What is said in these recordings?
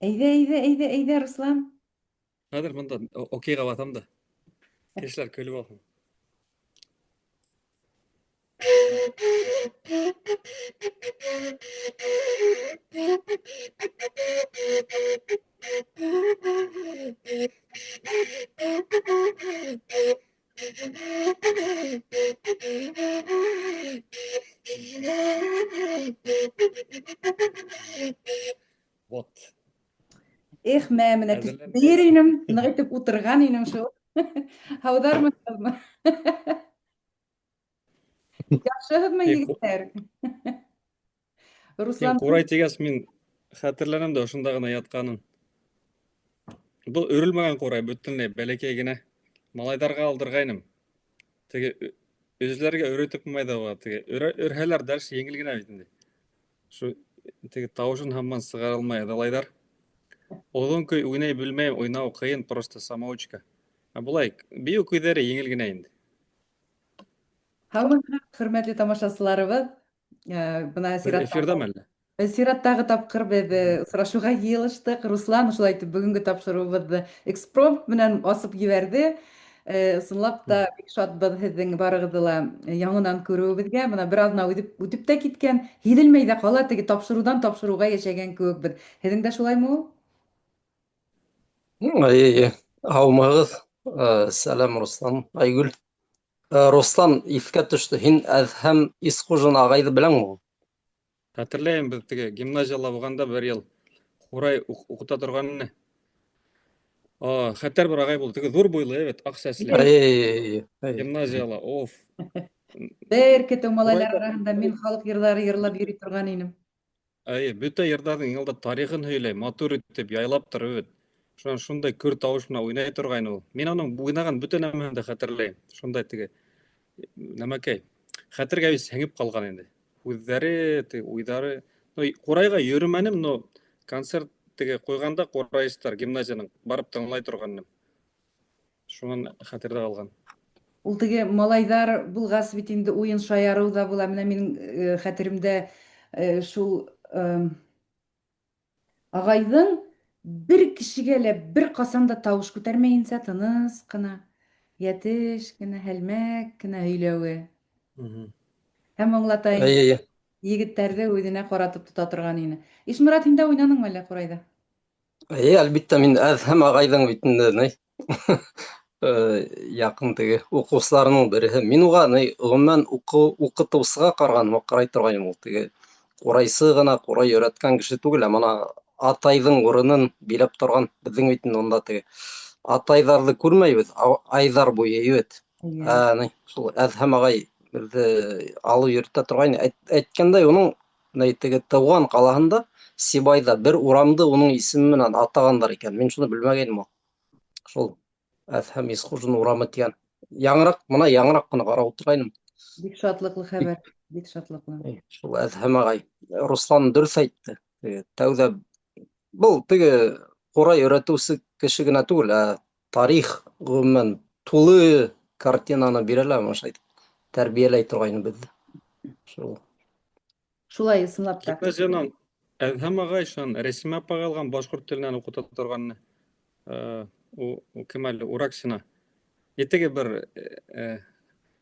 Әйҙә, Руслан. Хәҙер бында окейға батам да. Кешеләр көлөп алһын. Вот. Эх, мәмінә, Әҙерләнегеҙ. бейер инем, ныҡ итеп утырған инем шул. Һауҙармы? Яҡшыһыҙмы, Ей, егеттәр? ей, Руслан, ҡурай тигәс мин хәтерләнәм дә ошонда ғына ятҡанын. Был өрөлмәгән ҡурай, бөтөнләй бәләкәй генә. Малайҙарға алдырғайным. Теге өзләргә өйрәтеп булмай да уға. Теге өрһәләр дальше еңел генә бит инде. Шу теге тауышын һаман сығара алмай ыҙалайҙар. Оҙон көй уйнай белмәйем, уйнау ҡыйын, просто самоучка. Ә булай, бейеү көйҙәре еңел генә инде. һаумыһығыҙ, хөрмәтле тамашасыларыбыҙ. Бына Беҙ эфирҙамы әллә? сираттағы тапҡыр беҙ осрашыуға йыйылыштыҡ. Руслан шулай итеп бүгөнгө тапшырыуыбыҙҙы экспромт менән асып ебәрҙе. Ысынлап та бик шатбыҙ һеҙҙең барығыҙҙы ла яңынан күреүебеҙгә. Бына бер аҙна үтеп тә киткән, һиҙелмәй ҙә ҡала, теге тапшырыуҙан тапшырыуға йәшәгән кеүекбеҙ. Һеҙҙең дә шулаймы ул? Эйе, һаумыһығыҙ. Сәләм, Руслан, Айгөл. Руслан, иҫкә төштө. Һин Әҙһәм Исҡужин ағайҙы беләңме ул? Хәтерләйем, беҙ теге гимназияла булғанда бер йыл ҡурай уҡыта торған ине. Хәтәр бер ағай булды. Теге ҙур буйлы, evet, аҡ сәсле. Эйе. Гимназияла, оф. Бер көтөү малайҙар Ҡурайҙа- араһында мин халыҡ йырҙары йырлап йөрөй торған инем. Бөтә йырҙарҙың иң алда тарихын һөйләй, матур итеп, яйлап торып. Шунан шундай көр тауыш менән уйнай торғайны ул. Мин уның уйнаған бөтә нәмәһен дә хәтерләйем. Шундай теге нәмәкәй. Хәтергә сеңеп ҡалған инде. Һүҙҙәре, теге уйҙары. Ҡурайға йөрөмәнем, но концерт теге ҡуйғанда ҡурайыстар гимназияның барып тыңлай торғанмын. Шунан хәтерҙә ҡалған. Ул теге малайҙар булғас бит инде уйын шаярыу ҙа була. Менә минең хәтеремдә шул ағайҙың бер кешегә лә бер ҡасан да тауыш күтәрмәйенсә тыныс ҡына, йәтеш кенә, һәлмәк кенә һөйләүе. Һәм аңлата инде, Эйе. егеттәрҙе үҙенә ҡаратып тота торған ине. Ишморат, һин дә уйнаныңмы әллә ҡурайҙа? Эйе, әлбиттә, мин Әҙһәм ағайҙың бит инде, яҡын теге уҡыусыларының береһе. Мин уға ғөмүмән уҡытыусыға ҡарағанмы, ҡарай торғайным. Ул теге ҡурайсы ғына, ҡурай өйрәткән кеше түгел, ә мына атайҙың урынын биләп торған. Беҙҙең бит унда теге атайҙарҙы күрмәйбеҙ айҙар буйы, ебет. Шул Әҙһәм ағай беҙҙе алып йөрөтә торғайны. Әйткәндәй, уның теге тыуған ҡалаһында, Сибайҙа бер урамды уның исеме менән атағандар икән. Мин шуны белмәгәйнем. Шул Әҙһәм Исҡужин урамы тигән. Яңыраҡ ҡына ҡарап ултырғайным. Бик шатлыҡлы хәбәр, бик шатлыҡлы. Шул Әҙһәм ағай. Руслан дөрөҫ әйтте. Тәүҙә был теге ҡурай өйрәтеүсе кеше генә түгел, ә тарих ғөмүмән тулы картинаны бирәләр, тәрбиәләй торғайны беҙҙе. Шулай, ысынлап та. Гимназиянан Әҙһәм ағай шунан Рәсимә апаға алған башҡорт теленән уҡыта торғанны. Кем әле, Ураксина. Теге бер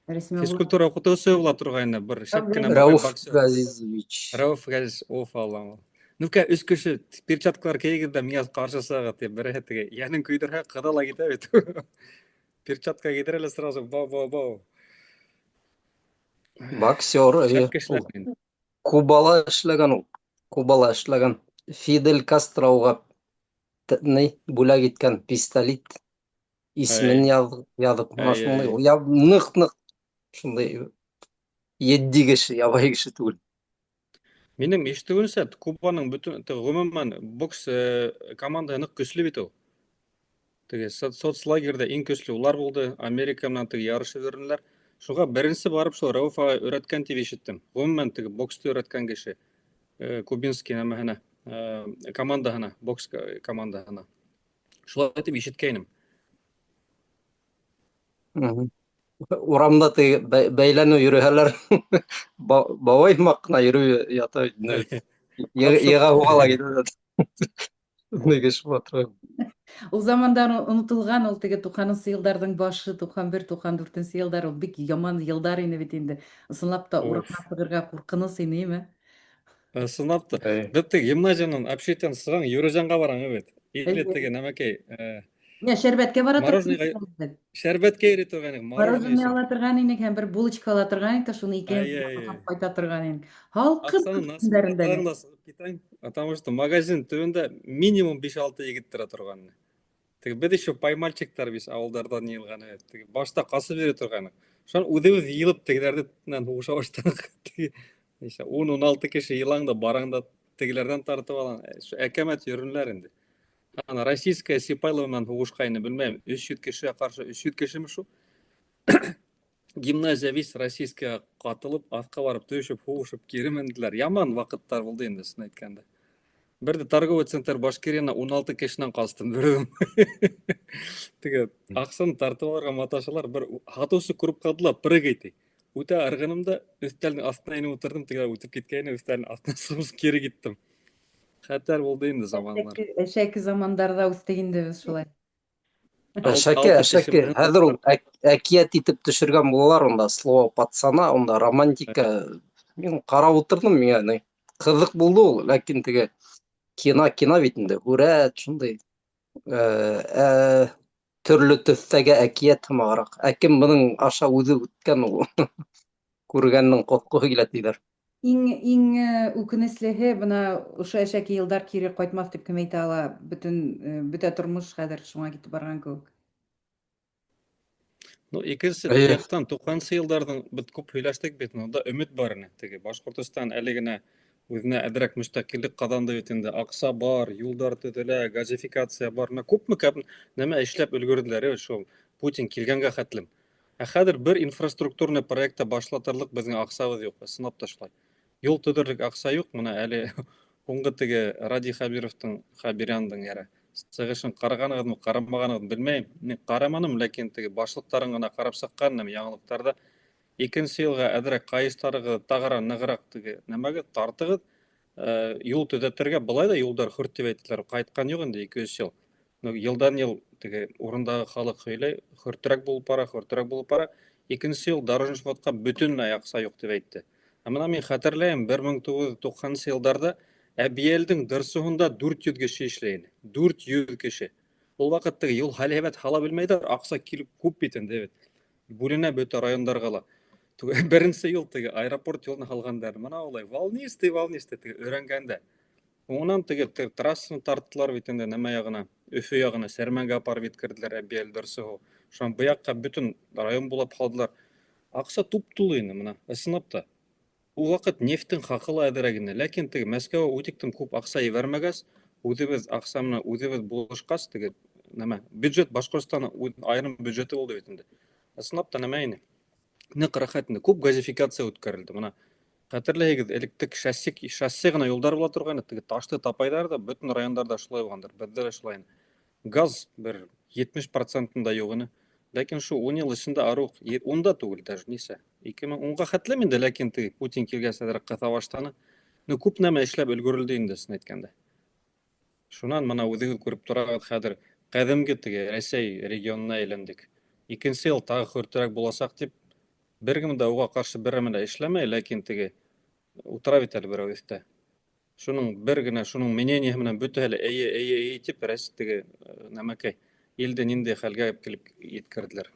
физкультура уҡытыусы була торғайны, бер шәп кенә Рәүеф Ғәзизович. Рәүеф Ғәзиз, оф Аллам. Ну-ка, 3 кеше перчаткалар кейегеҙ дә миңә ҡаршы сығығыҙ, тип береһе теге йәнен көйҙөрһә, ҡыҙа ла китә бит. Перчатка кейҙерә лә сразу бау. Боксер. Шәп кешеләр инде. Кубала эшләгән. Фидель Кастро уға бүләк иткән пистолет исемен яҙып. Ныҡ шундай етди кеше, ябай кеше түгел. Минең ишетеүемсә, Кубаның бөтөн ғөмүмән бокс командаһы ныҡ көслө бит ул. Теге соцлагерҙа иң көслө улар булды. Америка менән теге ярышып йөрөнөләр. Шуға беренсе барып шул Рәүеф ағай өйрәткән тип ишеттем. Ғөмүмән теге боксты өйрәткән кеше. Кубинский нәмәһенә, командаһына, бокс командаһына. Шулай итеп ишеткәйнем. Урамда теге бәйләнеү йөрөһәләр, бабай маҡ ҡына йөрөй ята. Йыға һуға ла китә. Неге шулатыр? Ул замандар онытылган, ул теге 90-нчы йылдарның башы, 91, 94-нче йылдар, ул бик яман йылдар ине бит инде. Ысынлап та Оф. урамга чыгарга куркыныс ине. Сынапты. Эй. Бітті гимназияның общежитиян сыған Юрожанға бараң бит. Или Әйе. теге нәмәкәй, Я шәрбәткә бара мороженыйға торган. шәрбәткә йөри торган идек, мороженый Мороженое өчен. ала торган идек һәм бер булочка ала торган идек, шуны икәү Ай, ай, ай. кайта торган идек. Халкым Ақсаны насыпта көндәрендә лә. тағында сығып кетайын. Потому что магазин түбінде минимум 5-6 егет тұра тұрған. Теге біз еще паймальчиктар біз ауылдардан йылған. Теге башта қасып бере тұрған. Шон үдеуіз йылып тегелерден уша баштадық. Теге 10-16 кеше йылаңда бараңда тегелерден тартып алан. Әкәмәт йөрінләр инде. Ана российская Сипайловнан хугушкайны білмеймін. 300 кеше қаршы 300 кешеме шу? Гимназия весь российская қатылып, атқа барып төшіп, хугушып, кеременділер. Яман вақыттар болды енді шын айтканда. Бірді торговый центр Башкирияна 16 кешінен қастым бірдім. Теге ақсын тартып аларға маташалар бір хатосы көріп қалдылар, прыгайты. Өте арғынымда үстелдің астына еніп отырдым, теге өтіп кеткеніне үстелдің астына сығыз кері кеттім. Хәтер болды енді заманлар. Әшәке замандарда үстек инде без шулай. Әшәке, 6 кеше әшәке. Хәзер ул әкият итеп төшергән булалар онда слово пацана, онда романтика. Мин карап утырдым, миңа кызык булды ул, ләкин теге кино бит инде. Үрәт шундый төрле төстәге әкият һымаграк. Әкем моның аша үзе үткән ул. Күргәннең коткыһы килә диләр. Иң үкенечлеһе бына ошо әшәке йылдар кире кайтмас дип кем әйтә ала. Бөтә тормыш хәзер шуңа китеп барган кебек. Ну, икенче Әйе. яктан 90-нчы йылдардан бит күп һөйләштек бит, монда өмет бар ине. Теге Башкортстан әле генә үзенә әдрәк мөстәкыйльлек казанды бит инде. Акса бар, юлдар төзелә, газификация бар. Күпме нәмә эшләп өлгерделәр шул Путин килгәнгә хәтлем. Ә хәзер бер инфраструктурный проектта башлатырлык безнең аксабыз юк, сынап ташлай. Юл төзерлек акса юк, моны әле уңгы теге Ради Хабировтың Хабиряндың яра сыгышын караганыгызмы, карамаганыгызмы белмәйм. Мин караманым, ләкин теге башлыктарын гына карап сыкканным яңалыктарда. 2нче елга әдрәк кайыштарыгы тагыра ныгырак теге нәмәгә тартыгыз, юл төзәтергә болай да юлдар хөрт дип әйттеләр. Кайткан юк инде 200 ел. Ну, елдан ел теге урындагы халык сөйләй, хөртрәк булып бара, хөртрәк булып бара. 2нче ел дорожный флотка бөтенләй акса юк дип әйтте. Ә менә мин хәтерләйм 1990 елларда Әбиелдің дұрсығында 400 кеше эшләйін. 400 кеше. Ул вакыттагы юл хәләбәт hala белмәйдер, акса килеп күп бит инде бит. Бүленә бөтә райондарга ла. Беренче юл теге аэропорт юлны алгандар. Менә улай волнистый теге өйрәнгәндә. Онан теге трассаны тарттылар бит инде нәмә ягына, Өфе ягына, Сәрмәнгә апарып иткерделәр Әбиел дұрсыгы. Шуң бу якка бөтен район булып калдылар. Акса туп-тулы инде менә, ысынлап та. Ул вакыт нефтин хакылы әдерәгенә, ләкин теге Мәскәү үтиктем күп акса ебәрмәгәс, үзебез акса менә үзебез булышкас теге нәмә, бюджет Башкортстан айрым бюджеты булды бит инде. Ысынлап та нәмә ине. Нык рәхәт инде, күп газификация үткәрелде. Менә хәтерләйгез, электик шасси гына юлдар була торган, теге ташты тапайдар да бөтен райондарда шулай булгандыр. Бездә шулай. Газ бер 70%-ында юк ине. Ләкин шу 10 ел эчендә арук 10да түгел даже нисә. 2010га хәтлем инде, ләкин теге Путин килгән сәдәрәк кыса күп нәмә эшләп өлгерелде инде син әйткәндә. Шуннан менә үзегез күреп торагыз хәзер кадимге теге Россия регионына әйләндек. 2нче ел тагы хөртәрәк буласак дип бергем дә уга каршы берәмә эшләмәй, ләкин теге утыра бит әле берәү өстә. Шуның бер генә шуның мнение менән бөтәле әйе дип Россия теге нәмәкәй илдә нинди хәлгә килеп иткерделәр.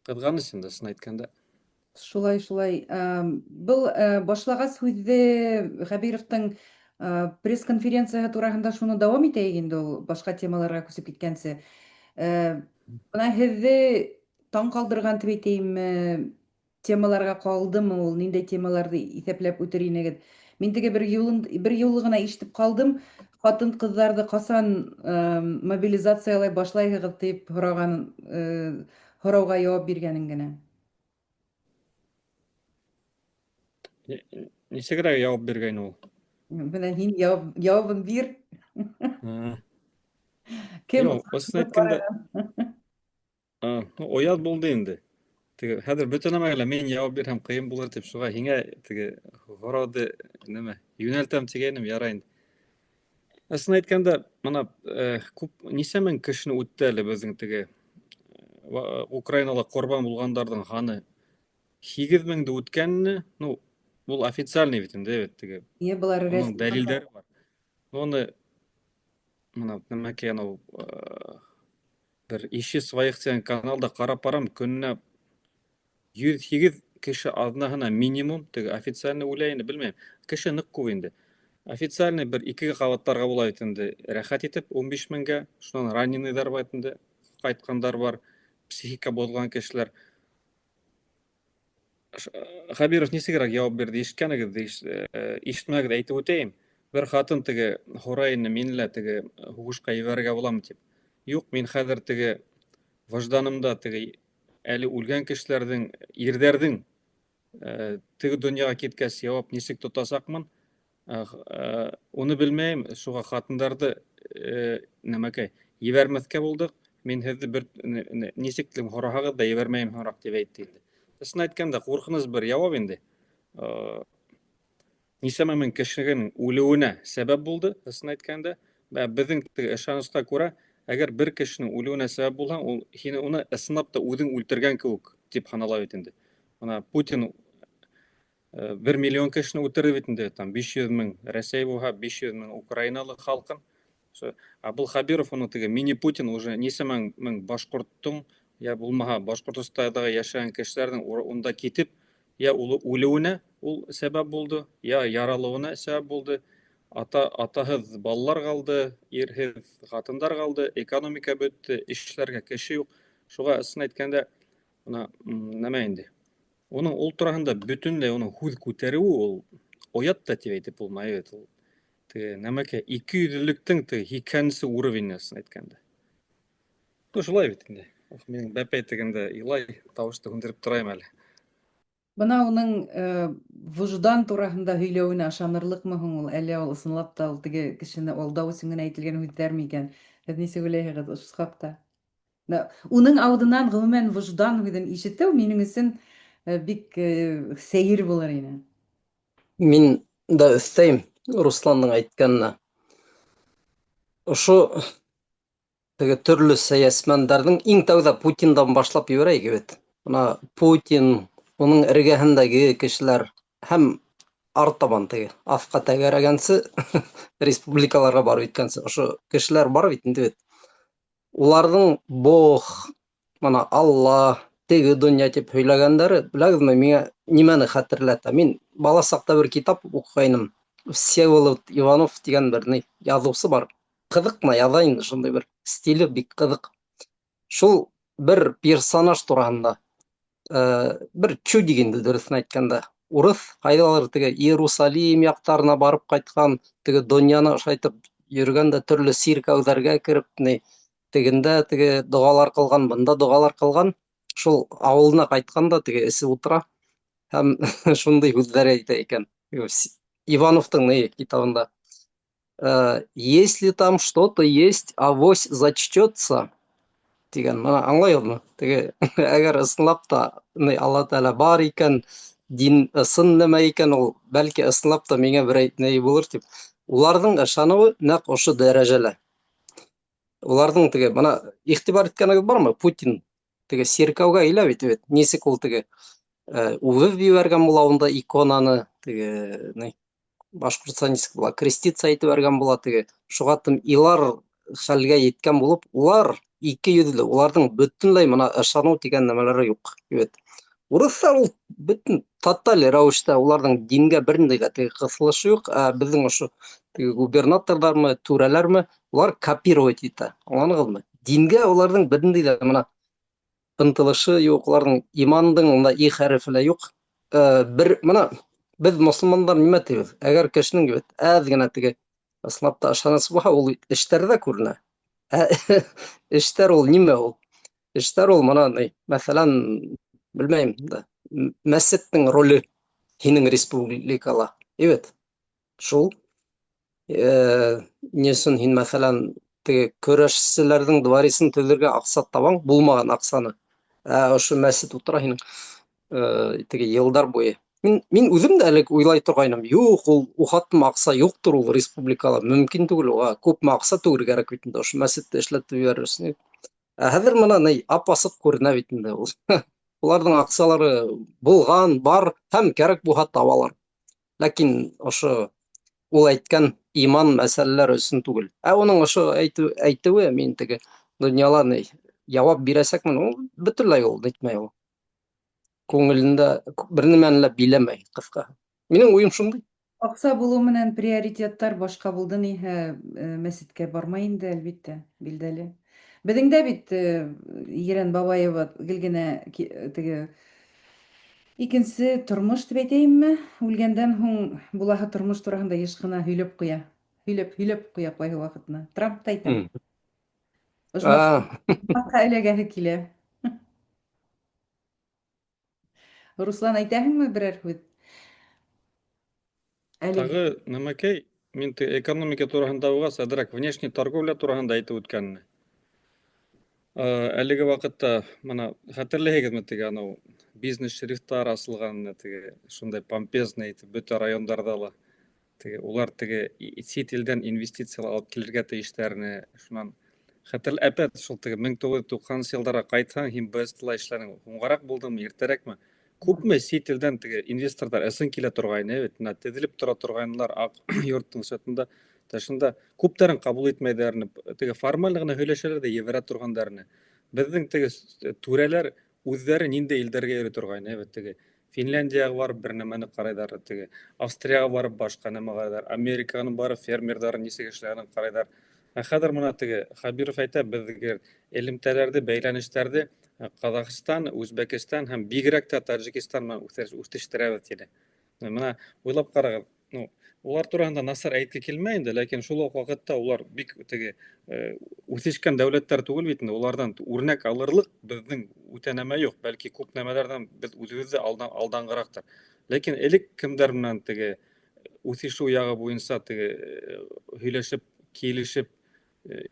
Кызганыч инде син әйткәндә. Шулай. Был башлагас сүзде Хабировтың пресс-конференцияһы тураһында шуны дәвам итә инде ул башка темаларга күсеп киткәнсе. Бына һеҙҙе таң ҡалдырған дип әйтәйемме, темаларға ҡалдымы ул, ниндәй темаларҙы иҫәпләп үтер инегеҙ? Мин теге бер юлы ғына ишетеп ҡалдым, ҡатын-ҡыҙҙарҙы ҡасан мобилизациялай башлайһығыҙ тип һорауға яуап биргәнен генә. Нисегерәк яуап биргәйне ул? Бына һин яуабын бир. Кем Юк, ысын әйткәндә, оят булды инде. Теге хәзер бөтен нәмәгә мин яуап бирһәм кыйын булыр дип, шуга һиңә теге һорауды нәмә юнәлтәм дигәнем ярай инде. Асын айтканда, мына көп несемен кишини үтті әлі біздің тіге Украинала корбан булгандардын ханы 8.000 үткенini, ну, бұл официальный бит инде, тіге Ие булар оның рәсми дәлелдері бар. Оны мына неменеке анау бір иши своих деген каналда қарап барам, күніне 108 киши аднаһына минимум, тіге официальный ойлайын білмеймін. Киши нык көп инде. Официальный бір 2 қабаттарға булайт инде рәхәт итеп 15.000-ге, шунан раненыйдар бар инде, кайткандар бар, психика бозылган кишилер. Хабиров несегерак жауап берді, ишіткенігізді, ишітмәгізді әйтіп өтейім. Бір хатын тіге хорайыны менілі тіге хугушқа ебәрге боламын деп. Юк, мен хәзір тіге вожданымда тіге әлі өлген кишилердің, ердердің тіге дүнияға кеткәс жауап несек тұтасақмын. Оны білмейм, шуға хатындарды немәкәй ебәрмәскә булдык. Мен хәзір бір несектілім хорағағы да ебәрмейм хорақ деп әйтті. Асын айтканда қорқыныз бір жауап енді. Несәмәмен кішігінің өлуіне сәбәп болды. Асын айтканда, біздің ышанышқа көре, әгер бір кішінің өлуіне сәбәп болған, ол оны ысынап та өзін өлтірген кеуік деп ханалап етінді. Путин 1 миллион кішіні өлтірді бетінде, 500.000 Рәсей болға, 500.000 Украиналы халқын. Бұл Хабиров, оны мини Путин уже несәмәң башқұрттың, я булмаға Башқұртстандағы яшаған кешілердің онда кетіп, я өлуіне ол сәбәп болды, я яралуына сәбәп болды, атаһыз балалар қалды, ерһіз қатындар қалды, экономика бөтті, ішлерге кіші жоқ. Шуға асын айтканда, неме енді. Оның ол турасында бүтүнләй оның хуз көтеруі ол оят та деп айтып болмай. Немеке 200-ліктің хикәнісі уровень асын айтканда. Шулай бит инде. Менің бәпәйтігінде илай тауышты хүндіріп тұрайым әлі. Бына оның вуждан турасында һөйләүенә ышанырлыкмы һуң ул, әллә ул ысынлап та ул теге кешене алдау өчен генә әйтелгән һүзләр микән? Һез нисек уйлайһығыҙ ошо хаҡта? Уның алдынан ғөмүмән вуждан һүҙен ишетеү минең өсөн бик сәйер булыр ине. Мин да өҫтәйем Русландың әйткәненә. Ошо теге төрлө сәйәсмәндәрҙең иң тәүҙә Путиндан башлап ебәрәйек бит. Бына Путин, уның эргәһендәге кешеләр һәм артабан теге аҫҡа тәгәрәгәнсе республикаларға барып еткәнсе, ошо кешеләр бар бит инде бит. Уларҙың Бог, мына Алла, теге донъя тип һөйләгәндәре, беләгеҙме, миңә нимәне хәтерләтә? Мин бала саҡта бер китап уҡығайным. Всеволод Иванов дигән бер яҙыусы бар. Ҡыҙыҡ яҙа инде, шундай бер стиле бик ҡыҙыҡ. Шул бер персонаж тураһында, бер чудик инде дөрөҫөн әйткәндә. Урыҫ ҡайҙалыр теге Иерусалим яҡтарына барып ҡайтҡан, теге донъяны шайтып йөргәндә, төрлө сиркәүҙәргә кереп, тегендә теге доғалар ҡылған, бында доғалар ҡылған. Шул ауылына ҡайтҡанда теге эсе ултыра һәм шундай һүҙҙәр әйтә икән. Ивановтың китабында. Если там что-то есть, авось зачтется дигән. Мына аңлайһығыҙмы? Теге әгәр ысынлап та Алла Тәғәлә бар икән, дин ысын нәмә икән, ул бәлки ысынлап та миңә бер булыр тип. Уларҙың ышаныуы нәҡ ошо дәрәжәлә. Уларҙың теге, бына иғтибар иткәнегеҙ бармы? Путин теге сиркәүгә иләп итеп, нисек ул теге үбеп ебәргән була унда иконаны, теге башҡортса нисек була, креститься итеп бәргән була, теге шуға тым илар хәлгә еткән булып, улар ике йөҙлө, уларҙың бөтөнләй мына ышаныу тигән нәмәләре юҡ. Урыҫтар ул бөтөн тоталь рәүештә уларҙың дингә бер ниндәй ҙә теге ҡыҫылышы юҡ, ә беҙҙең ошо губернаторҙармы, түрәләрме, улар копировать итә. Аңланығыҙмы? Дингә уларҙың бер ниндәй ҙә мына ынтылышы юҡ, уларҙың имандың унда и хәрефе лә юҡ. Бер мына беҙ мосолмандар нимә тибеҙ? Әгәр кешенең әҙ генә теге ысынлап та ышанысы булһа, ул эштәрҙә күренә. Эштәр ул нимә ул? Эштәр ул мына, мәҫәлән, белмәйем дә, мәсеттең роле һинең республикала. Шул. Ни өсөн һин мәҫәлән теге көрәшселәрҙең дворисын төҙөргә аҡса табаң, булмаған аҡсаны. Ошо мәсет ултыра һинең теге йылдар буйы. Мин үзем дә элек уйлай торгайным, юк, ул ухатма акча юктыр ул республикала, мөмкин түгел, уга күпме акча түгел кирәк бит инде, ошо мәчеттә эшләтеп җибәрерсең. Ә хәзер менә ни ап-асык күренә бит инде ул. Уларның акчалары булган, бар һәм кирәк булса табалар. Ләкин ошо ул әйткән иман мәсьәләләре өчен түгел. Ә уның ошо әйтүе мин теге дөньяла ни җавап бирәсәкмен, ул бөтенләй ул әйтмәй ул. Күңелендә бер нимәне лә биләмәй, кыска. Минең уем шундый. Акса булу менән приоритеттар башка булды ниһә мәсеткә бармай инде, әлбиттә, билдәле. Беҙҙең дә бит Ерән Бабаева гел генә теге икенсе тормош тип әйтәйемме, үлгәндән һуң булаһы тормош тураһында йыш кына һөйләп ҡуя. Һөйләп ҡуя ҡайһы ваҡытны. Трамп та әйтә. Ошонаҡҡа эләгәһе килә. Руслан, әйтәһеңме берәр һүҙ? Тағы нәмәкәй, мин экономика тураһында уға әҙерәк внешний торговля тураһында әйтеп үткәнне. Әлеге ваҡытта, мына хәтерләйһегеҙме теге анау бизнес шрифттар асылған, теге шундай помпезный итеп бөтә райондарда ла. Теге улар теге сит илдән инвестициялар алып килергә тейештәрне, шунан хәтерлә әпәт шул теге 1990 йылдарға ҡайтһаң, һин БСТ-ла эшләнең. Һуңғараҡ булдыңмы, иртәрәкме? Күпме сит илдән теге инвесторҙар ысын килә торғайны, бит, теҙелеп тора торғайнылар аҡ йорттоң сыртында. Ташында күптәрен ҡабул итмәйҙәр, теге формаль ғына һөйләшәләр ҙә ебәрә торғандарны. Беҙҙең теге түрәләр үҙҙәре ниндәй илдәргә йөрөй торғайны, бит, теге Финляндияға барып бер нәмәне ҡарайҙар, теге Австрияға барып башҡа нәмә ҡарайҙар, Американың барып фермерҙарын нисек эшләгәнен ҡарайҙар. Ә хәҙер мына теге Хабиров әйтә, беҙҙеге элемтәләрҙе, бәйләнештәрҙе Ҡаҙағстан, Үзбәкстан һәм бигерәк тә Таджикистан менән үҫештерәбеҙ тине. Мына уйлап ҡарағыҙ, улар тураһында насар әйткә килмәй инде, ләкин шул уҡ ваҡытта улар бик теге үҫешкән дәүләттәр түгел бит инде, уларҙан үрнәк алырлыҡ беҙҙең үтә нәмә юҡ, бәлки күп нәмәләрҙән беҙ үҙебеҙҙе алданғараҡтыр. Ләкин элек кемдәр менән теге үҫешеү яғы буйынса теге һөйләшеп, килешеп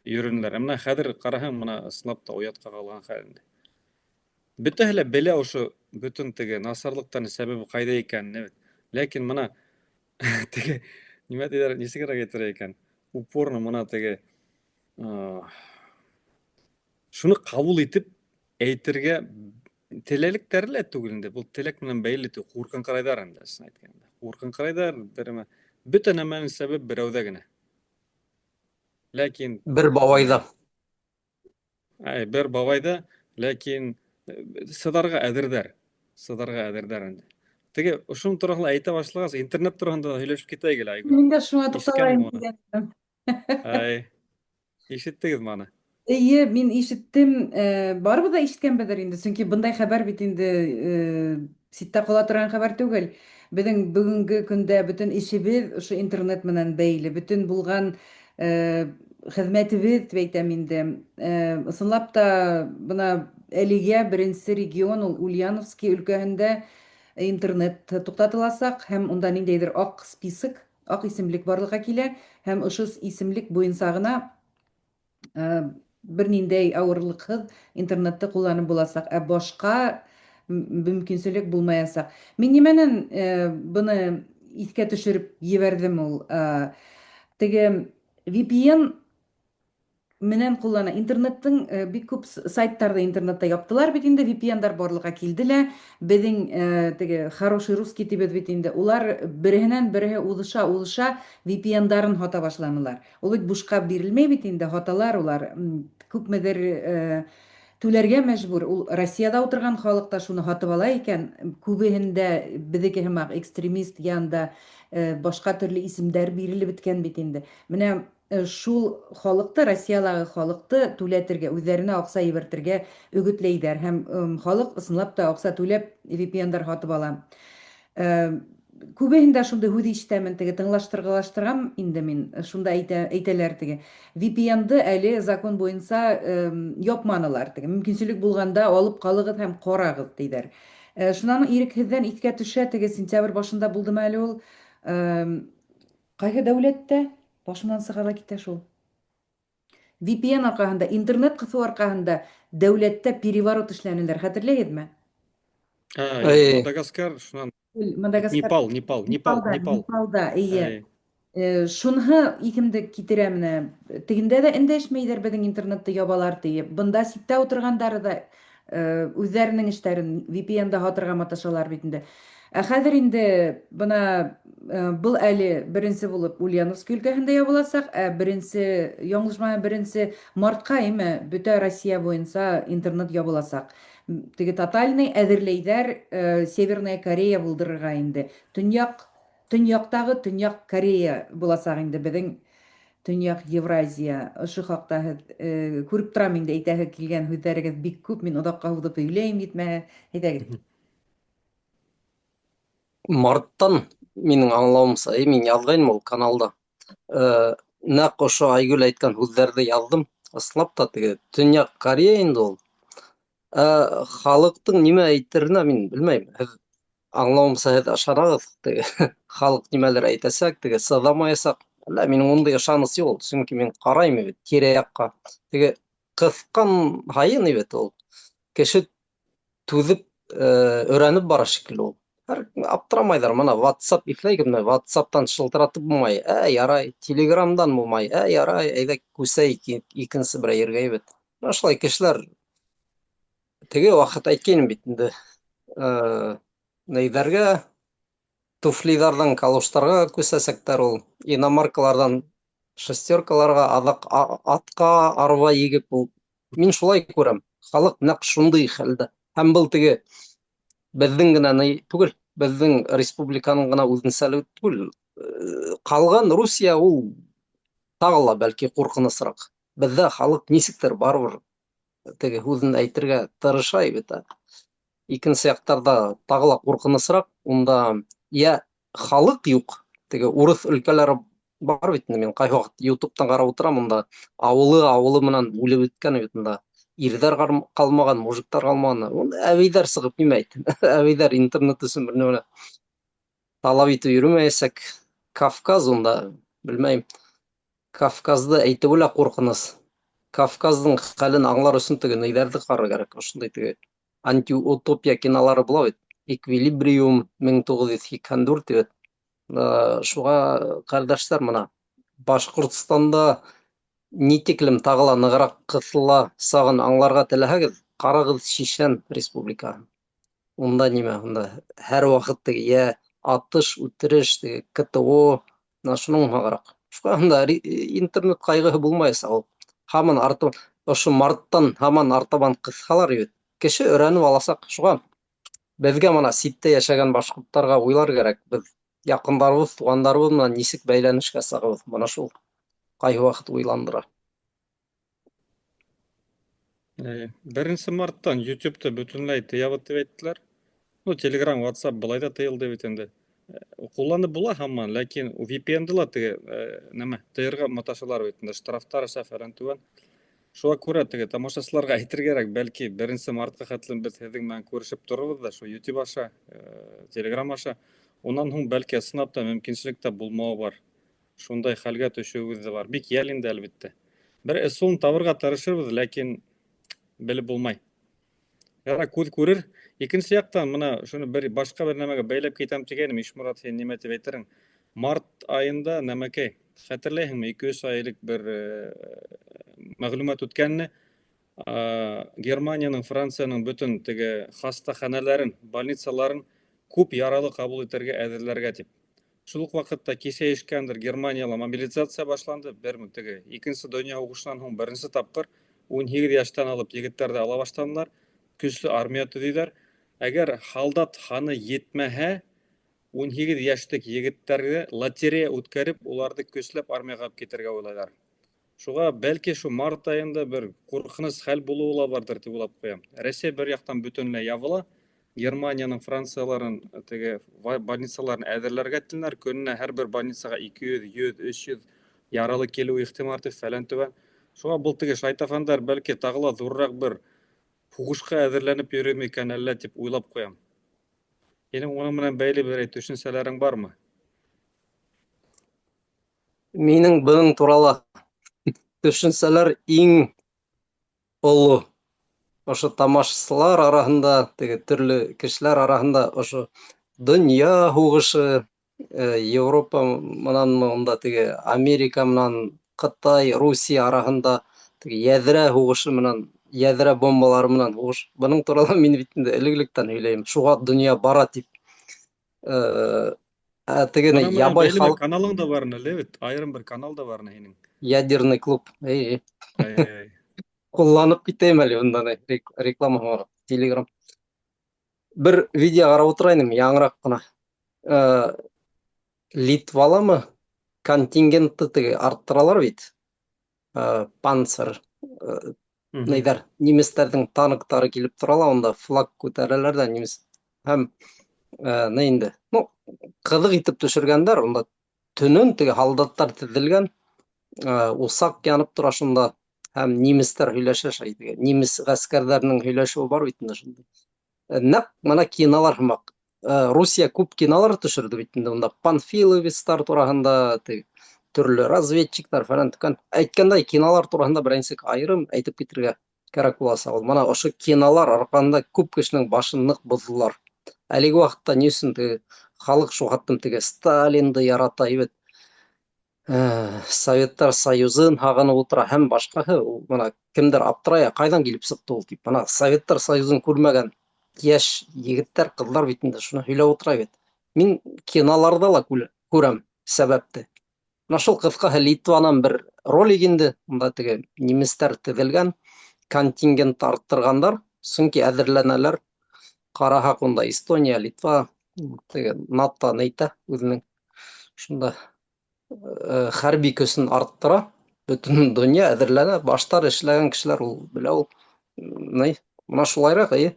йөрөнөләр. Менә хәҙер ҡараһаң, мына ысынлап та оятҡа ҡалған хәлендә. Бөтәһе лә белә ошо бөтөн теге насарлыҡтарҙың сәбәбе ҡайҙа икәнен, ләкин мына теге нимә тиҙәр, нисегерәк әйтергә икән, упорно мына теге шуны ҡабул итеп әйтергә теләлектәре лә түгел инде. Был теләк менән бәйле түгел, ҡурҡыңҡырайҙар инде, ысын әйткәндә. Ҡурҡыңҡырайҙар, бөтә нәмәнең сәбәбе берәүҙә генә. Ләкин Бер бабайҙа. Бер бабайҙа, ләкин сыҙарға әҙерҙәр. Сыҙарға әҙерҙәр инде. Теге ошоң тураһында әйтә башлағас, интернет тураһында һөйләшеп китәйек әле, Айгөл. Мин дә шуға туҡталайым дигән. Ишеттегеҙме аны? Эйе, мин ишеттем. Барыбыҙ ҙа ишеткәнбеҙҙер инде, сөнки бындай хәбәр бит инде ситтә ҡала торған хәбәр түгел. Беҙҙең бөгөнгө көндә бөтөн ишебеҙ ошо интернет менән бәйле, бөтөн булған хеҙмәтебеҙ тип әйтәм инде. Ысынлап та бына әлегә беренсе регион ул Ульяновский өлкәһендә интернет туҡтатыласаҡ һәм унда ниндәйҙер аҡ список, аҡ исемлек барлыҡҡа килә һәм ошо исемлек буйынса ғына бер ниндәй ауырлыҡһыҙ интернетты ҡулланып буласаҡ, ә башҡа мөмкинселек булмаясаҡ. Мин нимәнән быны иҫкә төшөрөп ебәрҙем ул? Теге VPN менән ҡуллана. Интернеттың бик күп сайттарҙы интернетта яптылар бит инде, VPN-дар барлыҡҡа килде лә. Беҙҙең теге хороший русский тибеҙ бит инде. Улар береһенән береһе уҙыша VPN-дарын һата башланылар. Ул бит бушҡа бирелмәй бит инде, һаталар улар. Күпмедер түләргә мәжбүр. Ул Россияда ултырған халыҡ та шуны һатып ала икән. Күбеһендә беҙҙеке һымаҡ экстремист янда башҡа төрлө исемдәр бирелеп беткән бит инде. Менә шул халыҡты, Россиялағы халыҡты түләтергә, үҙҙәренә аҡса ебәртергә өгөтләйҙәр һәм халыҡ ысынлап та аҡса түләп VPN-дар һатып ала. Күбеһендә шундай һүҙ ишетәмен, теге тыңлаштырғылаштырам инде мин, шунда әйтәләр теге. VPN-ды әле закон буйынса япманылар. Теге мөмкинселек булғанда алып ҡалығыҙ һәм ҡарағыҙ тиҙәр. Шунан ирекһеҙҙән иҫкә төшә, теге сентябрь башында булдымы әле ул. Ҡайһы дәүләттә башынан сыға ла китә шул. VPN арҡаһында, интернет ҡыҫыу арҡаһында дәүләттә переворот эшләнеләр. Хәтерләйһеҙме? Мадагаскар, шунан Мадагаскар, Непал, Непал, Непал, Непалда, Непал. Непалда, ие. Әй. Шунһы икемде китерә менә. Тегендә дә эндәшмәйдер беҙҙең интернетты ябалар тиеп. Бында ситтә утырғандары да үҙҙәренең эштәрен VPN-да һатырға маташалар бит инде. Ә хәҙер инде бына был әле беренсе булып Ульяновск өлкәһендә ябыласаҡ, ә беренсе мартҡа име бөтә Россия буйынса интернет ябыласаҡ. Теге тотальный әҙерләйҙәр Северная Корея булдырырға инде. Төньяҡтағы Төньяҡ Корея буласаҡ инде беҙҙең Төньяҡ Евразия. Ошо хаҡта һеҙ күреп торам инде әйтәһе килгән һүҙҙәрегеҙ бик күп. Мин оҙаҡҡа һуҙып һөйләйем етмәһә. Әйҙәгеҙ. Марттан минең аңлауымса, мин яҙғайным ул каналда. Нәҡ ошо Айгөл әйткән һүҙҙәрҙе яҙҙым. Ысынлап та теге Төньяҡ Корея инде ул. Халыҡтың нимә әйтеренә мин белмәйем. Һеҙ аңлауымса һеҙ ышанағыҙ, теге халыҡ нимәлер әйтәсәк, теге сыҙамаясаҡ. Әллә минең ундай ышаныс юҡ, сөнки мин ҡарайым бит тирә-яҡҡа. Теге ҡыҫҡан һайын бит ул кеше түҙеп өйрәнеп бара шикелле ул. Аптырамайҙар, мына WhatsApp иҫләйһегеҙме? WhatsApp'тан шылтыратып булмай. Ярай, Telegram'дан булмай. Ярай, әйҙә күсәйек икенсе бер ергә бит. Ошолай кешеләр теге ваҡыт әйткәйнем бит инде. Нейҙәргә, туфлиҙарҙан калуштарға күсәсәктәр ул. Иномаркаларҙан шестеркаларға, аҙаҡ атҡа арба егеп ул. Мин шулай күрәм. Халыҡ нәҡ шундай хәлдә. Һәм был теге беҙҙең генә түгел, беҙҙең республиканың ғына үҙенсәлеге түгел. Ҡалған Русия ул тағы ла бәлки ҡурҡынысыраҡ. Беҙҙә халыҡ нисектер барыбер теге һүҙен әйтергә тырыша бит. Икенсе яҡтарҙа тағы ла ҡурҡынысыраҡ. Унда халыҡ юҡ. Теге урыҫ өлкәләре бар бит. Мин ҡайһы ваҡыт YouTube-тан ҡарап ултырам, унда ауылы менән үлеп бөткән бит. Унда ирҙәр ҡалмаған, мужиктар ҡалмаған. Әбейҙәр сығып нимәйт? Әбейҙәр интернет өсөн бер нәмә талап итеп йөрөмәйәсәк. Кавказ унда, белмәйем. Кавказды әйтеүе лә ҡурҡыныс. Кавказдың хәлен аңлар өсөн теге нейҙәрҙе ҡарар кәрәк. Ошондай теге антиутопия кинолары була бит. Эквилибриум 1984 тибет. Шуға ҡәрҙәштәр, мына Башҡортостанда ни тиклем тағы ла нығыраҡ ҡыҫыла сағын аңларға теләһәгеҙ, ҡарағыҙ Шишән республикаһын. Унда нимә? Унда һәр ваҡыт теге атыш, үтереш, теге КТО, шуның һағыраҡ. Шуға интернет ҡайғыһы булмаясаҡ ул. Һаман ошо марттан һаман артабан ҡыҫһалар бит. Кеше өйрәнеп аласаҡ. Шуға беҙгә мына ситтә йәшәгән башҡорттарға уйлар кәрәк. Беҙ яҡындарыбыҙ, туғандарыбыҙ менән нисек бәйләнешкә сығабыҙ? Бына шул ҡайһы ваҡыт уйландыра. 1 марттан YouTube-ты бөтөнләй тыябыҙ тип әйттеләр. Telegram, WhatsApp былай да тыйылды бит инде. Ҡулланып була һаман, ләкин VPN-ды ла теге тыйырға маташалар бит инде. Штрафтар фәлән түбән. Шуға күрә теге тамашасыларға әйтергә кәрәк, бәлки 1 мартҡа хәтлем беҙ һеҙҙең менән күрешеп торорбоҙ да, шу YouTube аша, Telegram аша. Унан һуң бәлки ысынлап та мөмкинселек тә булмауы бар. Шундай хәлгә төшөүебеҙ ҙә бар. Бик йәл инде, әлбиттә. Бер ысулын табырға тырышырбыҙ, ләкин белеп булмай. Яра күҙ күрер. Икенсе яҡтан, мына шуны башҡа бер нәмәгә бәйләп китәм тигәйнем, Ишмурат, һин нимә тип әйтерһең? Март айында нәмәкәй, хәтерләйһеңме, 2-3 айлык бер мәғлүмәт үткәнне, Германияның, Францияның бөтөн теге хастаханәләрен, больницаларын күп яралы ҡабул итергә әҙерләргә тип. Шул уҡ ваҡытта кисә ишкәндер, Германияла мобилизация башланды. Теге икенсе донъя һуғышынан һуң беренсе тапҡыр 18 йәштән алып егеттәрҙе ала башланылар. Көслө армия төҙөйҙәр. Әгәр һалдат һаны етмәһә, 18 йәштек егеттәргә лотерея үткәреп, уларҙы көсләп армияға алып китергә уйлайҙар. Шуға бәлки шу март айында бер ҡурҡыныс хәл булыуы ла бардыр тип уйлап ҡуям. Рәсәй бер яҡтан бөтөнләй ябыла. Германияның, Францияларын, теге больницаларын әҙерләргә теләр. Көнөнә һәр бер больницаға 200, 100, 300 яралы килеү ихтимал тип фәлән түбән. Шуға был теге шайтафандар бәлки тағы ла ҙурыраҡ бер һуғышҡа әҙерләнеп йөрөймө икән әллә тип уйлап ҡуям. Һинең уның менән бәйле бер төшөнсәләрең бармы? Минең бының турала төшөнсәләр иң оло. Ошо тамашасылар араһында, теге төрлө кешеләр араһында ошо дөнья һугышы, Европа менән монда теге Америка менән Кытай, Русия араһында теге йәҙрә һугышы менән, йәҙрә бомбалары менән һугыш. Бының турында мин бит инде элек-электән һөйләйем. Шуға дөнья бара тип. Тегене Ана менән ябай бәйлеме халык, каналың да барны лебит. Айрым бер канал да барны һинең. ядерный клуб. Ай. Кулланып китәйем әле бунда реклама бар. Телеграм. Бер видео карап утырайным, яңыраҡ ҡына. Литваламы контингентты теге арттыралар бит. Панцер, Мгм. нейҙәр, немецтәрҙең танктары килеп тора ла, унда флаг күтәрәләр ҙә немец. Һәм ни инде, ну, ҡыҙыҡ итеп төшөргәндәр, унда төнөн теге һалдаттар теҙелгән, усаҡ янып тора шунда, һәм немецтәр һөйләшә шай теге, немец ғәскәрҙәренең һөйләшеүе бар бит инде шунда. Нәҡ мына кинолар һымаҡ. Русия күп кинолар төшөрҙө бит инде унда, панфиловецтар тураһында, теге төрлө разведчиктар фәлән тикән. Әйткәндәй, кинолар тураһында беренсек айырым әйтеп китергә кәрәк буласаҡ ул. Мына ошо кинолар арҡаһында күп кешенең башын ныҡ боҙҙолар. Әлеге ваҡытта ни өсөн теге халыҡ шуғаттым теге Сталинды ярата ибет, Советтар Союзын һағынып ултыра һәм башҡаһы. Ул бына кемдер аптырая, ҡайҙан килеп сыҡты ул тип. Бына Советтар Союзын күрмәгән йәш егеттәр, ҡыҙҙар бит инде шуны һөйләп ултыра бит. Мин киноларда ла күрәм сәбәпте. Мына шул ҡыҫҡаһы Литванан бер ролик инде. Унда теге немецтәр теҙелгән, контингент арттырғандар, сөнки әҙерләнәләр. Ҡараһаҡ, унда Эстония, Литва, теге НАТО әйтә үҙенең шунда хәрби көсөн арттыра. Бөтөн донъя әҙерләнә. Баштар эшләгән кешеләр, ул белә ул. Мына шулайыраҡ,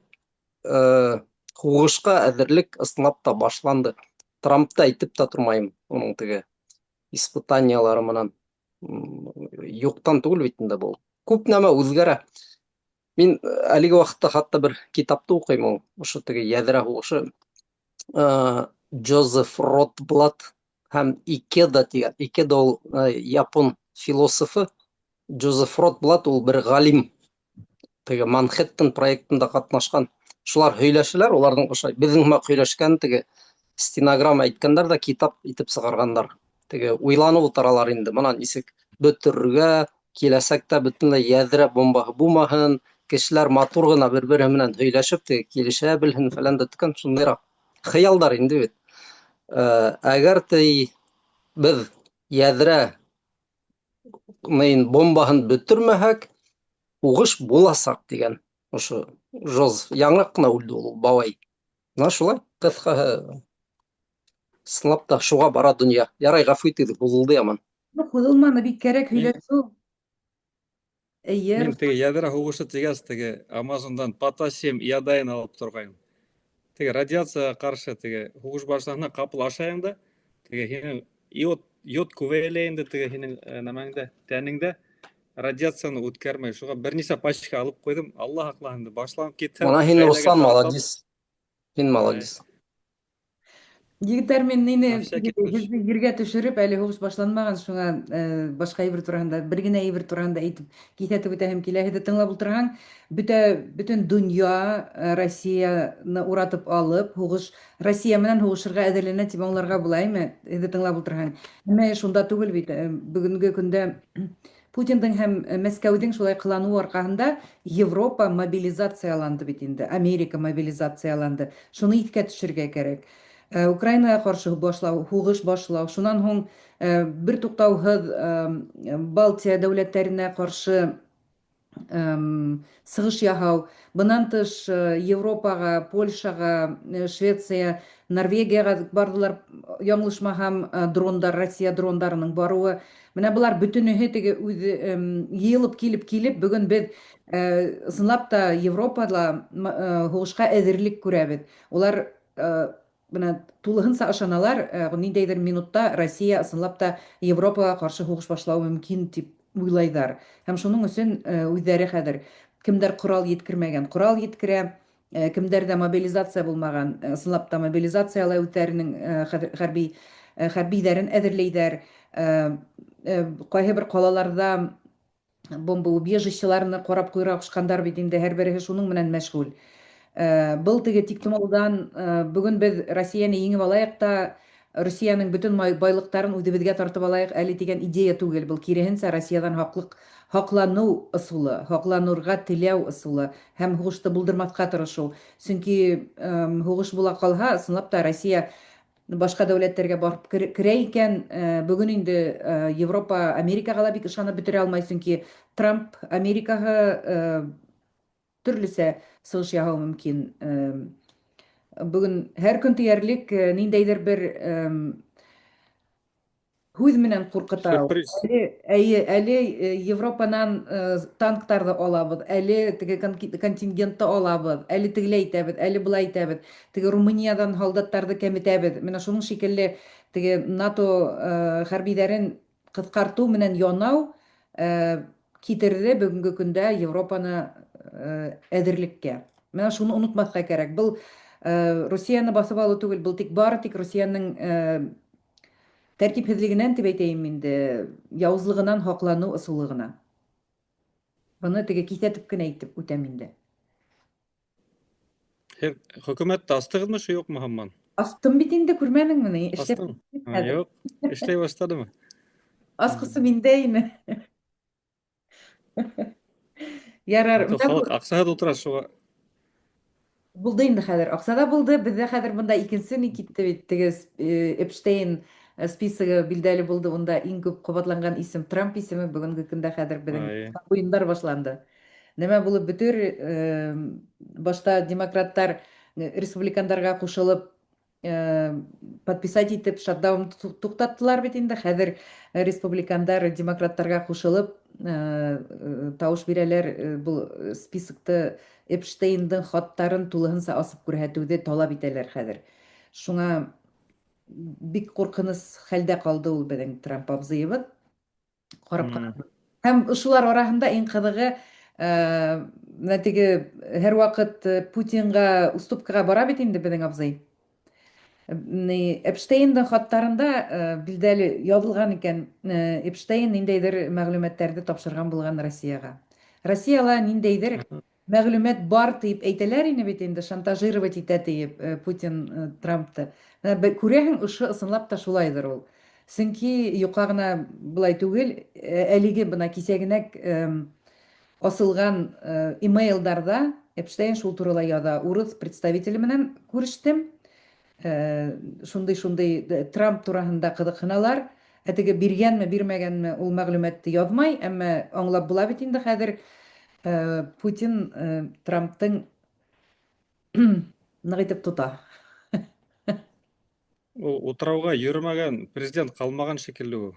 һуғышҡа әҙерлек ысынлап та башланды. Трампты әйтеп тә тормайым, уның теге испытаниялары менән. Юҡтан түгел бит инде был. Күп нәмә үҙгәрә. Мин әлеге ваҡытта хатта бер китапты уҡыйым, ул ошо теге йәҙрә һуғышы. Джозеф Ротблат һәм Икеда тигән. Икеда ул япон философы. Джозеф Ротблат ул бер ғалим. Теге Манхэттен проектында ҡатнашҡан. Шулар һөйләшәләр, уларҙың ошо беҙҙең һымаҡ һөйләшкән теге стенограмма әйткәндәр ҙә китап итеп сығарғандар. Теге уйланып ултыралар инде, бына нисек бөтөрөргә, киләсәктә бөтөнләй йәҙрә бомбаһы булмаһын, кешеләр матур ғына бер-береһе менән һөйләшеп, теге килешә белһен фәлән дә тикән, шундайыраҡ хыялдар инде бит. Әгәр беҙ йәҙрә бомбаһын бөтөрмәһәк, һуғыш буласаҡ тигән. Ошо яңыраҡ ҡына үлде ул бабай. Мына шулай, ҡыҫҡаһы, ысынлап та шуға бара донъя. Ярай, ғәфү итегеҙ, һуҙылды яман. Һуҙылманы, бик кәрәк Мин һөйләшеү. Эйе, мин теге йәҙрә һуғышы тигәс, теге Амазондан потасиум иодайн алып торғайным. Теге радиацияға ҡаршы теге һуғыш башлаһына ҡапыл ашайың да, теге һинең йод күбәйәләй инде теге һинең нәмәңдә, тәнеңдә радиацияны үткәрмәй. Шуға бер нисә пачка алып ҡуйҙым. Алла һаҡлаһын, башланып китһә, Ана һин, ғаиләгә Руслан, таратам. молодец. Һин молодец. егеттәр, мин Һәм шәкерт һеҙҙе ергә төшөрөп, әле һуғыш башланмаған, шуға башҡа әйбер тураһында, бер генә әйбер тураһында әйтеп киҫәтеп үтәһем килә. Һеҙҙе тыңлап ултырһаң, бөтөн донъя Россияны уратып алып, Россия менән һуғышырға әҙерләнә тип аңларға була, име? Һеҙҙе тыңлап ултырһаң. Әммә шунда түгел бит. Бөгөнгө көндә Путиндың һәм Мәскәүҙең шулай ҡыланыуы арҡаһында Европа мобилизацияланды бит инде, Америка мобилизацияланды. Шуны иҫкә төшөргә кәрәк. Украинаға ҡаршы һуғыш башлау, шунан һуң бер туҡтауһыҙ Балтия дәүләттәренә ҡаршы сығыш яһау, бынан тыш Европаға, Польшаға, Швеция, Норвегияға бардылар, яңлышмаһам, дрондар, Россия дрондарының барыуы. Менә былар бөтөнөһө теге үҙе йыйылып килеп, бөгөн беҙ ысынлап та Европала һуғышҡа әҙерлек күрәбеҙ. Улар бына тулыһынса ышаналар, ниндәйҙер минутта Россия ысынлап та Европаға ҡаршы һуғыш башлауы мөмкин тип уйлайҙар. Һәм шуның өсөн үҙҙәре хәҙер кемдәр ҡорал еткермәгән, ҡорал еткерә, кемдәрҙә мобилизация булмаған, ысынлап та мобилизациялай үҙҙәренең хәрбиҙәрен әҙерләйҙәр. Ҡайһы бер ҡалаларҙа бомба убежищеларны ҡарап ҡуйырға ҡушҡандар бит инде, һәр береһе шуның менән мәшғүл. Был теге тиктомалдан бүген без Россияны еңеп алайык та Россияның бүтән байлыктарын үзебезгә тартып алайык әле дигән идея түгел. Был киресенчә Россиядан хаклану ысулы, хакланырга теләү ысулы һәм һугышты булдырмаска тырышу. Чөнки һугыш була калса, ысынлап та Россия башка дәүләтләргә барып керә икән, бүген инде Европа Америкага да бик ышанып бетерә алмай, чөнки Трамп Америкага төрлесә сыгыш яһау мөмкин. Бүген һәр көн тиярлек ниндәйдер бер һүз менән куркыта. Сюрприз. Әле Европанан танктарҙы алабыҙ, әле теге контингентты алабыҙ, әле тегеләй әйтәбеҙ, әле былай әйтәбеҙ, теге Румыниядан һалдаттарҙы кәметәбеҙ. Менә шуның шикелле теге НАТО хәрбиҙәрен ҡыҫҡартыу менән янау китерҙе бөгөнгө көндә Европаны әҙерлеккә. Менә шуны онотмаҫҡа кәрәк. Был Русияны баҫып алыу түгел, был бары тик Русияның тәртипһеҙлегенән тип әйтәйем инде, яуызлығынан һаҡланыу ысулы ғына. Быны теге киҫәтеп кенә әйтеп үтәм инде. Һеҙ хөкүмәтте астығыҙмы, шу юҡмы һаман? Астым бит инде, күрмәнеңме ни? Астың? Юҡ, эшләй баштадымы? Асҡысы миндә ине. Ярар. Халыҡ аҡсаһыҙ ултыра, шуға. Булды инде хәҙер. Аҡсада булды. Беҙҙә хәҙер бында икенсе ни китте бит. Теге Эпштейн списогы билдәле булды. Унда иң күп ҡабатланған исем Трамп исеме. Бөгөнгө көндә хәҙер беҙҙең уйындар башланды. Нәмә булып бөтөр, башта демократтар республикандарға ҡушылып подписать итеп шатдаун туҡтаттылар бит инде. Хәҙер республикандар демократтарға ҡушылып тауыш бирәләр, был списокты Эпштейндың хаттарын тулыһынса асып күрһәтеүҙе талап итәләр хәҙер. Шуңа бик ҡурҡыныс хәлдә ҡалды ул беҙҙең Трамп абзыйыбыҙ. Ҡарап ҡарабыҙ. Һәм ошолар араһында иң ҡыҙығы теге һәр ваҡыт Путинға уступкаға бара бит инде беҙҙең абзый. Эпштейндың хаттарында билдәле яҙылған икән, Эпштейн ниндәйҙер мәғлүмәттәрҙе тапшырған булған Россияға. Россияла ниндәйҙер мәғлүмәт бар тип әйтәләр ине бит инде, шантажировать итә тиеп Путин Трампты. Күрәһең, ошо ысынлап та шулайҙыр ул. Сөнки юҡа ғына былай түгел, әлеге бына кисәгенәк асылған имейлдарҙа Эпштейн шул турала яҙа. Урыҫ представителе менән күрештем. Шундай Трамп тураһында ҡыҙыҡһыналар. Теге биргәнме, бирмәгәнме ул мәғлүмәтте яҙмай, әммә аңлап була бит инде хәҙер Путин Трамптың ныҡ итеп тота. Ул утрауға йөрөмәгән президент ҡалмаған шикелле ул.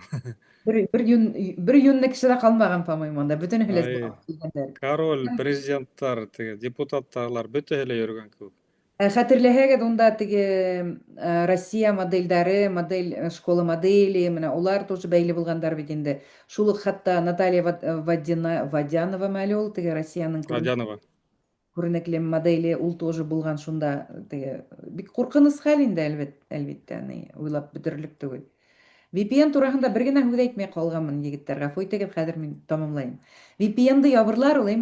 Бер йүнле кеше лә ҡалмаған, по-моему, анда бөтөнөһө лә король, президенттар, депутаттарлар бөтәһе лә йөрөгән кеүек. Хәтерләһәгеҙ, унда теге Россия модельдәре, школа модели, менә улар тоже бәйле булгандар бит инде. Шул уҡ хатта Наталья Водянова мәле ул, теге Россияның күренекле модели, ул тоже булған шунда. Бик ҡурҡыныс хәл инде, әлбиттә, уйлап бөтөрлөк түгел. VPN тураһында бер генә һүҙ әйтмәй ҡалғанмын, егеттәр, ғәфү итегеҙ, хәҙер мин тамамлайым. VPN-ды ябырлар ул, 1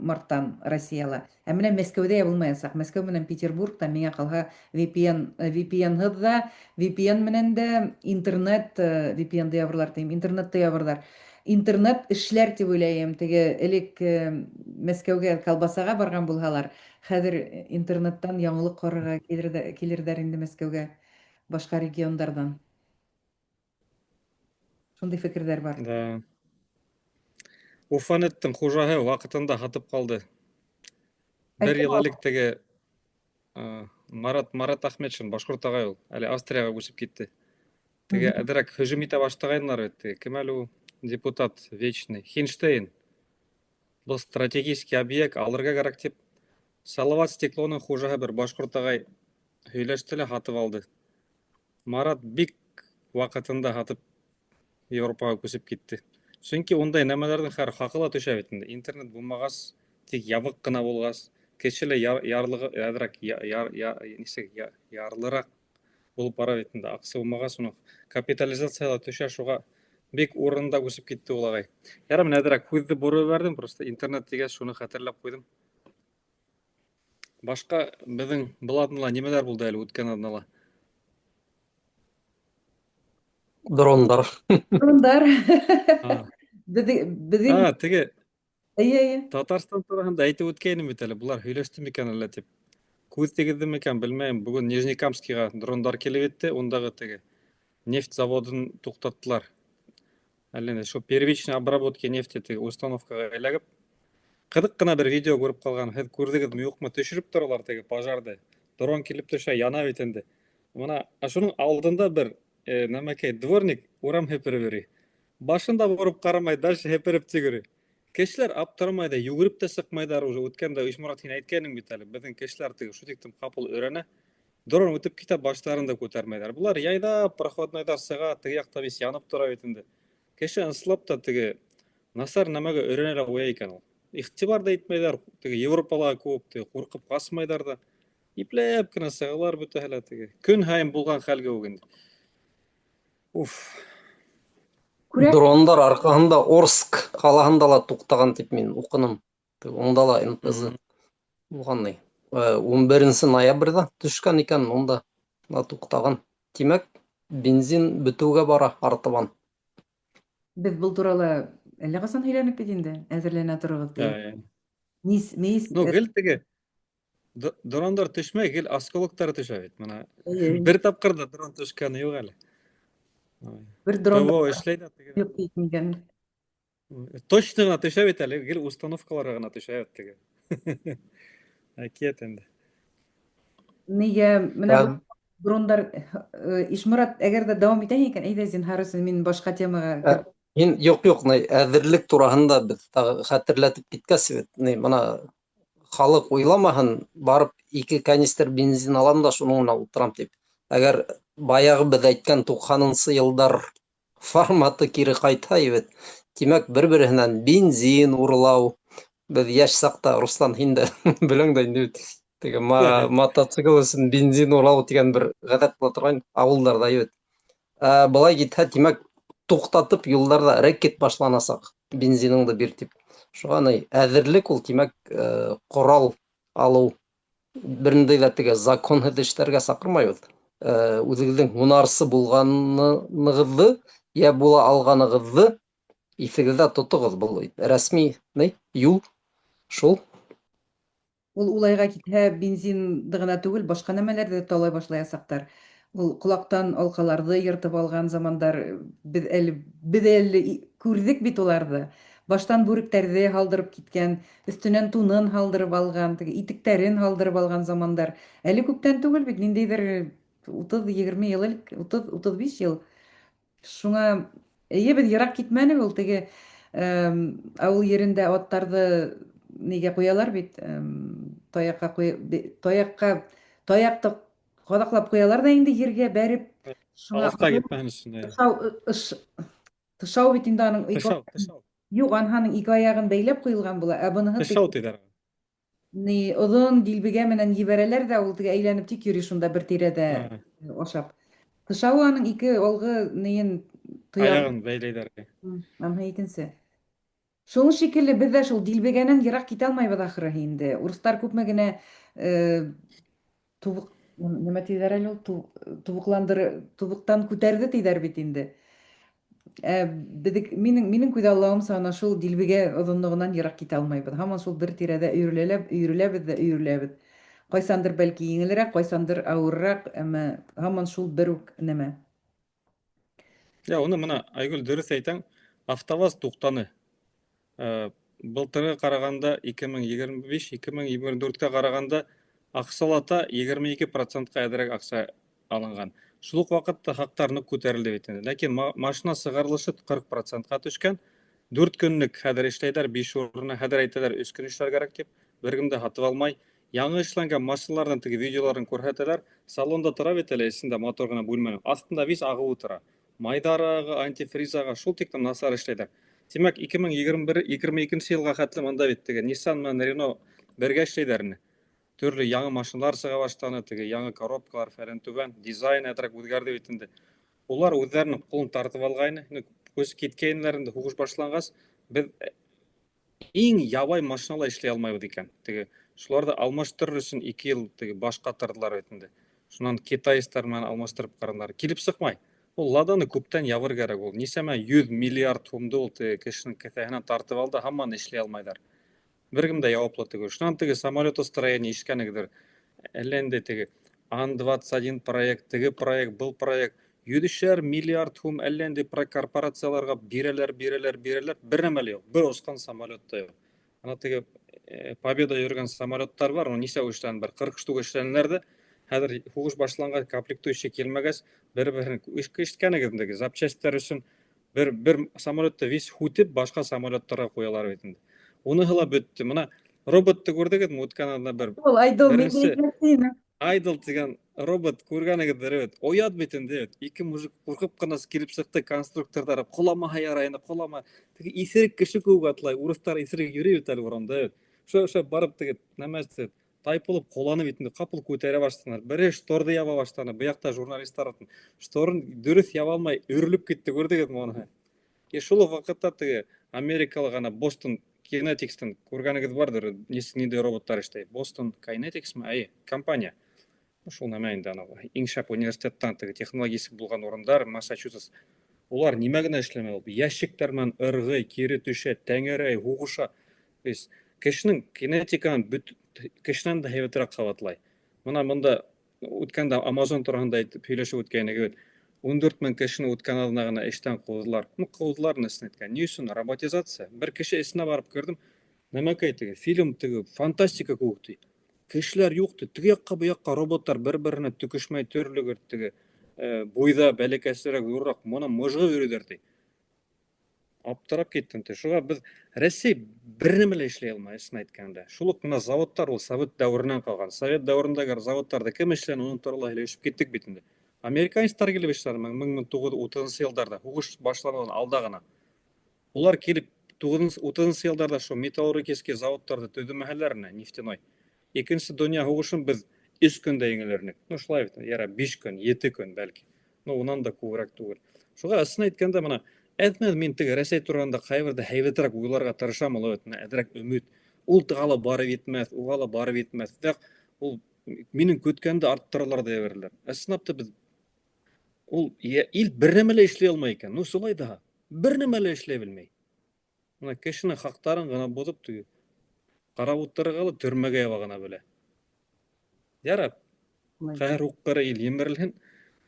марттан Россияла. Ә менә Мәскәүҙә ябылмаясаҡ. Мәскәү менән Петербургта миңә ҡалһа VPN-һыҙ да, VPN менән дә интернет, VPN-ды ябырлар тием, интернетты ябырлар. Интернет эшләр тип уйлайым. Теге элек Мәскәүгә колбасаға барған булһалар, хәҙер интернеттан яңылыҡ ҡарарға килерҙәр инде Мәскәүгә башҡа региондарҙан. Шундай фекерҙәр бар. Уфанеттың хужаһы ваҡытында һатып ҡалды. Бер йыл элек теге Марат Ахметшин, башҡорт ағай ул, әле Австрияға күсеп китте. Теге әҙерәк һөжүм итә баштағайнылар бит. Кем әле ул депутат вечный, Хинштейн. Был стратегический объект, алырға кәрәк тип, Салават стеклоның хужаһы бер башҡорт ағай һөйләште лә һатып алды. Марат бик ваҡытында һатып Европаға күсеп китте. Сөнки ундай нәмәләрҙең һәр хаҡы ла төшә бит инде. Интернет булмағас, тик ябыҡ ҡына булғас, кешелә ярлығы әҙерәк ярлыраҡ булып бара бит инде. Аҡса булмағас, уны капитализацияла төшә, шуға бик урында күсеп китте ул ағай. Ярым әҙерәк һүҙҙе борой бәрҙем, просто интернет тигәс шуны хәтерләп ҡуйҙым. Башка биздин булатынла немелер булды әле үткән аднала? Дрондар. Дрондар. А, Беҙҙең, теге эйе. Татарстан тураһында әйтеп үткәйнем бит әле. Булар һөйләште микән әллә тип. Күҙ тигеҙҙе микән белмәйем. Бүген Нижнекамскиға дрондар килеп етте. Ундағы теге нефть заводын туҡтаттылар. Әллә шул первичный обработка нефти теге установкаға эләгеп. Ҡыҙыҡ ҡына бер видео күреп ҡалған. Һеҙ күрҙегеҙме, юҡмы? Төшөрөп торалар теге пожарды. Дрон килеп төшә, яна бит инде. Мына шуның алдында бер нәмәкәй дворник урам һепереп йөрөй. Башында бороп ҡарамай, дальше һепереп тик. Кешеләр аптырамай ҙа, йүгереп тә сыҡмайҙар уже. Үткәндә Ишморат, һин әйткәйнең бит әле. Беҙҙең кешеләр теге шул тиклем ҡапыл өйрәнә. Дрон үтеп китә, баштарын да күтәрмәйҙәр. Булар яйҙа проходнойҙар сыға, теге яҡта вис янып тора бит инде. Кеше ысынлап та теге насар нәмәгә өйрәнә лә ҡуя икән ул. Иғтибар да итмәйҙәр. Теге Европалағы күп, теге ҡурҡып ҡасмайҙар да. Ипләп кенә сығалар бөтәһе лә теге. Көн һайын булған хәлгә үк инде. Уф. Күрәк, Дрондар арҡаһында Орск ҡалаһында ла туҡтаған тип мин уҡыным. Унда ла НПЗ булған ни. 11 ноябрҙә төшкән икән, унда ла туҡтаған. Тимәк, бензин бөтөүгә бара артабан. беҙ был турала әллә ҡасан һөйләнек бит инде. Әҙерләнә торығыҙ тип. Мейес, Ну, гел теге дрондар төшмәй, гел осколоктары төшә бит. Мына эйе, бер тапҡыр да дрон төшкәне юҡ әле. бер дрон ТВО эшләй ҙә теге. юҡ икән. Точно ғына төшә бит әле, гел установкаларға ғына төшә бит теге. Әкиәт инде. Нигә менә бу дрондар, Ишморат, әгәр дә дауам итәһең икән, әйҙә зинһар өсөн мин башҡа темаға Һин юҡ, әҙерлек тураһында беҙ хәтерләтеп киткәс, мына халыҡ уйламаһын, барып 2 канистр бензин алам да шуның менән ултырам тип. Әгәр баяғы беҙ әйткән 90-нсы йылдар форматы кире ҡайтһа, тимәк, бер-береһенән бензин урлау. Беҙ йәш саҡта, Руслан, һин дә беләң дә инде, теге мотоцикл өсөн бензин урлау тигән бер ғәҙәт була торған ауылдарҙа. Былай китһә, тимәк, туҡтатып юлдарҙа рэкет башланасаҡ, бензиныңды бир тип. Шуға әҙерлек ул, тимәк, ҡорал алыу. Берендәй ҙә теге законһыҙ эштәргә саҡырмайбыҙ. Үҙегеҙҙең һунарсы булғанығыҙҙы, йә була алғанығыҙҙы иҫегеҙҙә тотоғоҙ. Был рәсми юл шул. ул улайға китһә, бензинды ғына түгел, башҡа нәмәләрҙе лә талай башлаясаҡтар. Ул ҡолаҡтан алҡаларҙы йыртып алған замандар, беҙ әле күрҙек бит уларҙы. Баштан бүректәрҙе һалдырып киткән, өҫтөнән тунын һалдырып алған, итектәрен һалдырып алған замандар. Әле күптән түгел бит, ниндәйҙер 30-20 йыл элек, 30-35 йыл. Шуңа, эйе, беҙ йыраҡ китмәнек ул, теге ауыл ерендә аттарҙы нигә ҡуялар бит, таяҡты ҡаҙаҡлап ҡуялар да инде ергә бәреп. Шуңа Алыҫҡа китмәһен өсөн. тышау бит инде аның Тышау. юҡ, анһаның 2 аяғын бәйләп ҡуйылған була, ә быныһы Тышау тиҙәр. оҙон дилбегә менән ебәрәләр ҙә, ул теге әйләнеп тик йөрөй шунда бер тирәҙә ашап. Тышауы аның 2 алғы Аяғын бәйләйҙәр. Анһы икенсе. Шул шикелле беҙ ҙә шул дилбегәнән йыраҡ китә алмайбыҙ ахыры инде. Урыҫтар күпме генә нәмә тиҙәр әле ул, тубыҡтан күтәрҙе тиҙәр бит инде. Минең күҙ аллауымса, ана шул дилбегә оҙонлоғонан йыраҡ китә алмайбыҙ. Һаман шул бер тирәҙә өйөрөләбеҙ. Ҡайсандыр бәлки еңелерәк, ҡайсандыр ауырыраҡ, әммә һаман шул бер үк нәмә. Уны мына Айгөл дөрөҫ әйтәң, АвтоВАЗ туҡтаны. Былтырға ҡарағанда 2025-2024-кә ҡарағанда аҡсалата 22%-ҡа әҙерәк аҡса алынған. Шул уҡ ваҡытта хаҡтар ныҡ күтәрелде бит инде. Ләкин машина сығарылышы 40%-ҡа төшкән. 4 көнлөк хәҙер эшләйҙәр, 5 урынына хәҙер әйтәләр 3 көн эшләр кәрәк тип, бер кемдә һатып алмай. Яңы эшләнгән машиналарҙың теге видеоларын күрһәтәләр. Салонда тора бит әле, эсендә мотор ғына бүлмәнең. Астында вис ағыуы тора. Майдарағы, антифризаға шул тиклем насар эшләйҙәр. Тимәк, 2021-22 йылға хәтле мында бит теге Nissan менән Renault бергә эшләйҙәр. Төрлө яңы машиналар сыға башланы, теге яңы коробкалар фәлән түбән, дизайн әҙерәк үҙгәрҙе бит инде. Улар үҙҙәренең ҡулын тартып алғайны, көс киткәйнеләр инде, һуғыш башланғас, беҙ ең ябай машиналар эшлей алмайбыз екен. Теге шуларды алмаштырыр үшін 2 ел теге баш қатырдылар ретінде. Шунан китайстар менен алмаштырып карандар. Килип сыкмай. Ол ладаны көптен ябыр керек. Ол несеме 100 миллиард сумды ол теге кишинин кесесинен тартып алды, хамманы эшлей алмайдар. Бир ким да ябаплы теге. Шунан теге самолетостроение ишкенигидир. Эленде теге Ан-21 проект, теге проект, бұл проект 7,5 миллиард сум әлленде корпорацияларға бирелер, бір немеле yok. Bir осқан самолет та yok. Ана теге Победа жүрген самолеттар бар, оны несе үштен бір 40 штук эшләнеләрде. Хәзер хугыш башланга комплектующий келмәгәс, бер-берин эшкәнегендәге запчастьләр өчен бер самолетта весь хутип башка самолеттарга куялар бит инде. Уныһы бөтте. Мына роботты күрдегезме? Үткән бер Ол айдол беренче медиа. Айдол деген робот көргәнегездер, evet. Оят бит инде, evet. Ике мужик куркып кына килеп чыкты, конструкторлар колама хаярайны, колама. Теге исерек кеше күп атлай, урыстар исерек йөри бит әле урамда, evet. Шо барып теге немәсе тайпылып коланы бит инде капыл күтәрә башланар. Бере шторды яба башлана. Бу якта журналистлар атын. Шторын дөрес яба алмай өрүлүп китте, күрдегезме аны? Шул вакытта теге америкалык ана Boston Kinetics'тен күргәнегез бардыр, ниндәй роботтар эшләй. Boston Kinetics'ме? Ай, компания. Шул нәмәйінде анау ең шәп университеттан технологиясы болған орындар Массачусетс. Олар неме генә эшләмәй, ящиктар менән ыргый, кире төшә, тәңгәрәй, һугыша. Кешенең кинетиканы кешенән дә һәйбәтрәк кабатлай. Мына монда үткәндә Amazon турында әйтеп һөйләшеп үткәнегез 14 мең кешене үткән алдына гына эштән кудылар. Кудылар нәрсә әйткән? Ни өчен? Роботизация. Бер кеше эшенә барып кердем. Нәмәкәй теге фильм теге фантастика күк. Кешеләр юкты. Теге якка бу якка роботтар бер-беренә төкешмәй төрлегер теге буйда бәләкәсерәк зуррак моны мыжгып йөриләр ди. Аптырап киттем ти. Шуга без Россия бер нәмә лә эшләй алмый, эшне әйткәндә. Шул ук менә заводтар ул Совет дәвреннән калган. Совет дәврендәге заводтарда кем эшләгән, уның турында һөйләшеп киттек бит инде. Американецлар килеп эшләр 1930 елларда, хугыш башланудан алда гына. Улар килеп 30 елларда шу металлургический заводтарда төземәһәләрне, нефтяной. Икенче дөнья хугышын без 3 көндә еңелерник. Шулай бит, яра 5 көн, 7 көн бәлки. Унан да күбрәк түгел. Шуга эшне әйткәндә мына әйтмәдем мин теге Россия турында кайбердә һәйбәтрәк уйларга тырышам, ул әдрәк өмид. Ул тыгала барып итмәс, угала барып итмәс. Ул минең көткәнде арттыралар да берләр. Әснапты без ул ил бер нәмә лә эшләй алмый икән. Шулай да бер нәмә лә эшләй белмәй. Мына кешенең хактарын гына бозып түгел. Карап утыргалы төрмәгә ябагына белә. Ярап, кайр уккыры ил емерелһен,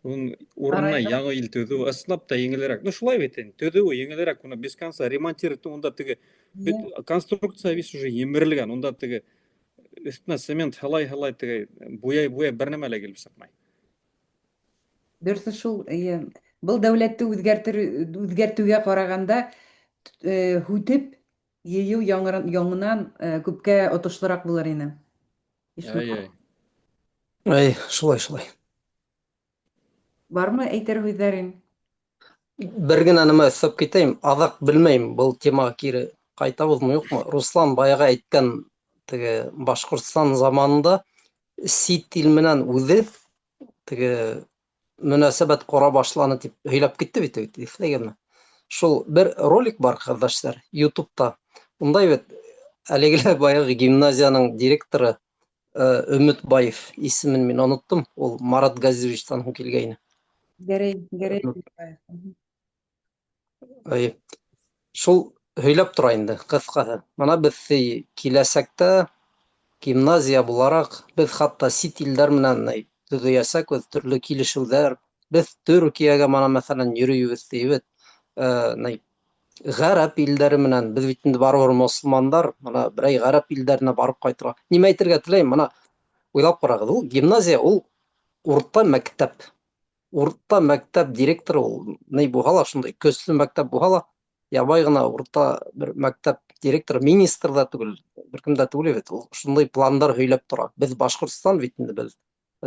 ун урынына яңа ил төзү аслап та еңелерәк. Шулай бит инде, төзү еңелерәк, уны без конца ремонтировать унда теге конструкция вис уже емерелгән, унда теге өстенә цемент һылай теге буяй бер нәмә лә килеп сыкмай. Дөрес шул, был дәүләтте үзгәртүгә караганда хүтеп йыю яңынан күпкә отышлырак булыр ине. Шулай. Бармы әйтер һүзләрең? Бер генә нәмә өстәп китәйем, аҙаҡ белмәйем, был темаға кире ҡайтабыҙмы, юҡмы? Руслан баяғы әйткән теге Башҡортостан заманында сит ил менән үҙе теге мөнәсәбәт ҡора башланы тип һөйләп китте бит, иҫләгәнме? Шул бер ролик бар, ҡәрҙәштәр, YouTube-та. Унда бит әлеге баяғы гимназияның директоры Өмөтбаев, исемен мин оноттом, ул Марат Газизовичтан һуң килгәйне. Гәрәй. Шул һөйләп тора инде, ҡыҫҡаһы. Мына беҙ киләсәктә гимназия булараҡ, беҙ хатта сит илдәр менән төҙөйәсәкбеҙ, төрлө килешеүҙәр. Беҙ Төркиәгә мана мәҫәлән йөрөйбөҙ тиебеҙ. Ғәрәп илдәре менән, беҙ бит инде барыбер мосолмандар, мана берәй ғәрәп илдәренә барып ҡайтырға. Нимә әйтергә теләйем? Мана уйлап ҡарағыҙ, ул гимназия, ул урта мәктәп. Урта мәктәп директоры ул ни булһа ла, шундай көслө мәктәп булһа ла, ябай ғына урта бер мәктәп директоры, министр да түгел, бер кем дә түгел бит, ул шундай пландар һөйләп тора. Беҙ Башҡортостан бит инде, беҙ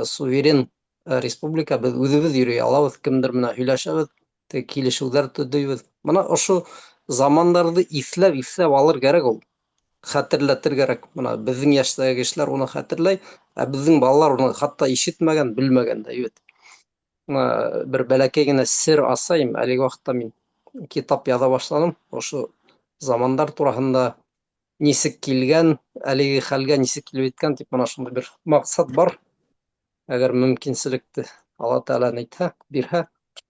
суверен республика, беҙ үҙебеҙ йөрөй алабыҙ, кемдер менән һөйләшәбеҙ, килешеүҙәр төҙөйбөҙ. Мына ошо замандарҙы иҫләп алыр кәрәк ул. Хәтерләтер кәрәк. Мына беҙҙең йәштәге кешеләр уны хәтерләй, ә беҙҙең балалар уны хатта ишетмәгән, белмәгән дә, ебет. Бер бәләкәй генә сер асайым, әлеге ваҡытта мин китап яҙа башланым, ошо замандар тураһында нисек килгән, әлеге хәлгә нисек килеп еткән дип менә шундый бер максат бар. Әгәр мөмкинселекте Алла Тәгалә әйтһә, бирһә,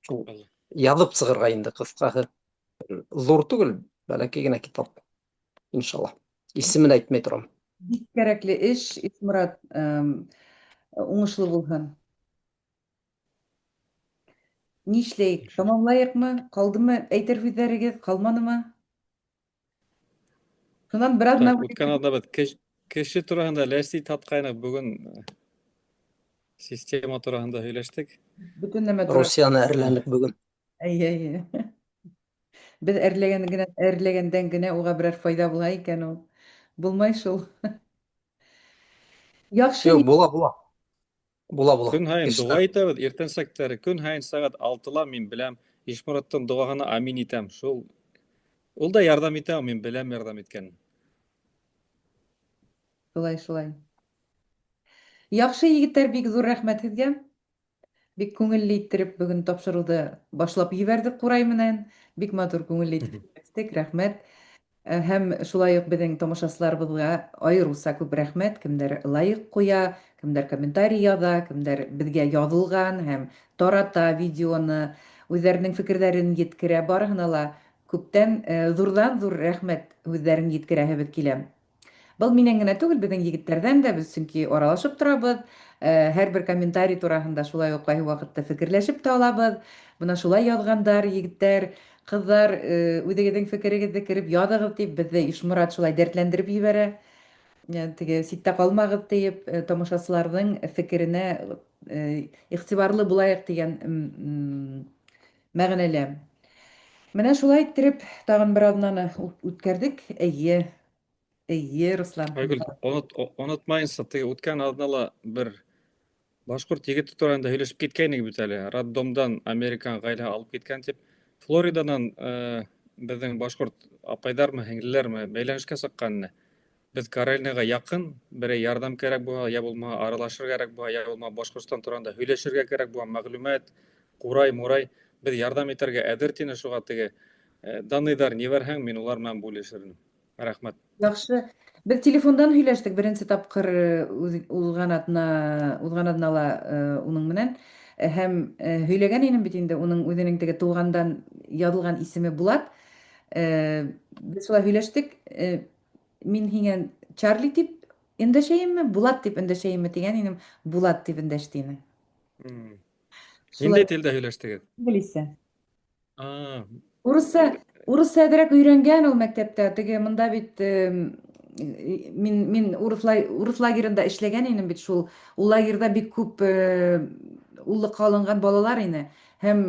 шул яҙып сығырға инде ҡыҫҡаһы. Ҙур түгел, бәләкәй генә китап, иншаллах. Исемен әйтмәй торам. Бик кәрәкле эш, Исмурат, уңышлы булһын. Нишләйек, тамамлайыкмы? Ҡалдымы әйтер һүҙҙәрегеҙ, ҡалманымы? Шунан бер аҙна Так, үткән аҙна беҙ кеше тураһында ләстей татҡайныҡ, бөгөн система тураһында һөйләштек. бөтөн нәмә тура. Русияны әрләнек бөгөн. Эйе. Беҙ әрләгәндән генә уға берәр файҙа була икән ул. Булмай шул. Яҡшы, Юк, була, була. Була, була. Көн һайын Кешеләр- дуға итәбеҙ, иртәнсәктәре, көн һайын сәғәт 6-ла мин беләм, Ишмораттың дуғаһына амин итәм. Шул ул да ярҙам итә, мин беләм ярҙам иткәнен. шулай. Яҡшы егеттәр, бик ҙур рәхмәт һеҙгә. Бик күңелле иттереп бөгөн тапшырыуҙы башлап ебәрҙек Ҡурай менән. Бик матур күңелле итеп рәхмәт. Һәм шулай уҡ беҙҙең тамашасыларыбыҙға айырыуса күп рәхмәт. Кемдәр лайыҡ ҡуя, кемдәр комментарий яҙа, кемдәр беҙгә яҙылған һәм тарата видеоны, үҙҙәренең фекерҙәрен еткерә. Барыһына ла күптән ҙурҙан-ҙур рәхмәт һүҙҙәрен еткерәһебеҙ килә. Был минән генә түгел, беҙҙең егеттәрҙән дә, беҙ сөнки аралашып торабыҙ. Һәр бер комментарий тураһында шулай уҡ ҡайһы ваҡытта фекерләшеп тә алабыҙ. Бына шулай яҙғандар, егеттәр, ҡыҙҙар, үҙегеҙҙең фекерегеҙҙе кереп яҙығыҙ тип, беҙҙе Ишморат шулай дәртләндереп ебәрә. Теге ситтә ҡалмағыҙ тиеп, тамашасыларҙың фекеренә иғтибарлы булайыҡ тигән мәғәнәлә. Менә шулай иттереп, тағын бер аҙнаны үткәрҙек. Эйе, Руслан. Айгөл, онотмайынса, теге үткән аҙнала бер башҡорт егете тураһында һөйләшеп киткәйнек бит әле. Роддомдан Америкаға ғаилә алып киткән тип. Флориданан беҙҙең башҡорт апайҙармы, һеңлеләрме бәйләнешкә сыҡҡан. Беҙ Каролинаға яҡын, берәй ярҙам кәрәк буһа, я булмаһа аралашыр кәрәк буһа, я булмаһа Башҡортостан тураһында һөйләшергә кәрәк буһа, мәғлүмәт, ҡурай-мурай, беҙ ярҙам итергә әҙер тине. Шуға теге данныйҙар ни бәрһәң, мин улар менән бүлешермен. Рәхмәт. Яҡшы. Беҙ телефондан һөйләштек беренсе тапҡыр уҙған аҙнала уның менән. Һәм һөйләгән инем бит инде уның үҙенең теге тыуғандан яҙылған исеме Булат. Беҙ шулай һөйләштек. Мин һиңә Чарли тип өндәшәйемме, Булат тип өндәшәйемме тигән инем. Булат тип өндәште ине. Ниндәй телдә һөйләштегеҙ? Инглизсә. Урысса. Урысса әҙерәк өйрәнгән ул мәктәптә. Теге мында бит мин урыҫ лагерында эшләгән инем бит шул. Ул лагерҙа бик күп уллыҡҡа алынған балалар ине. Һәм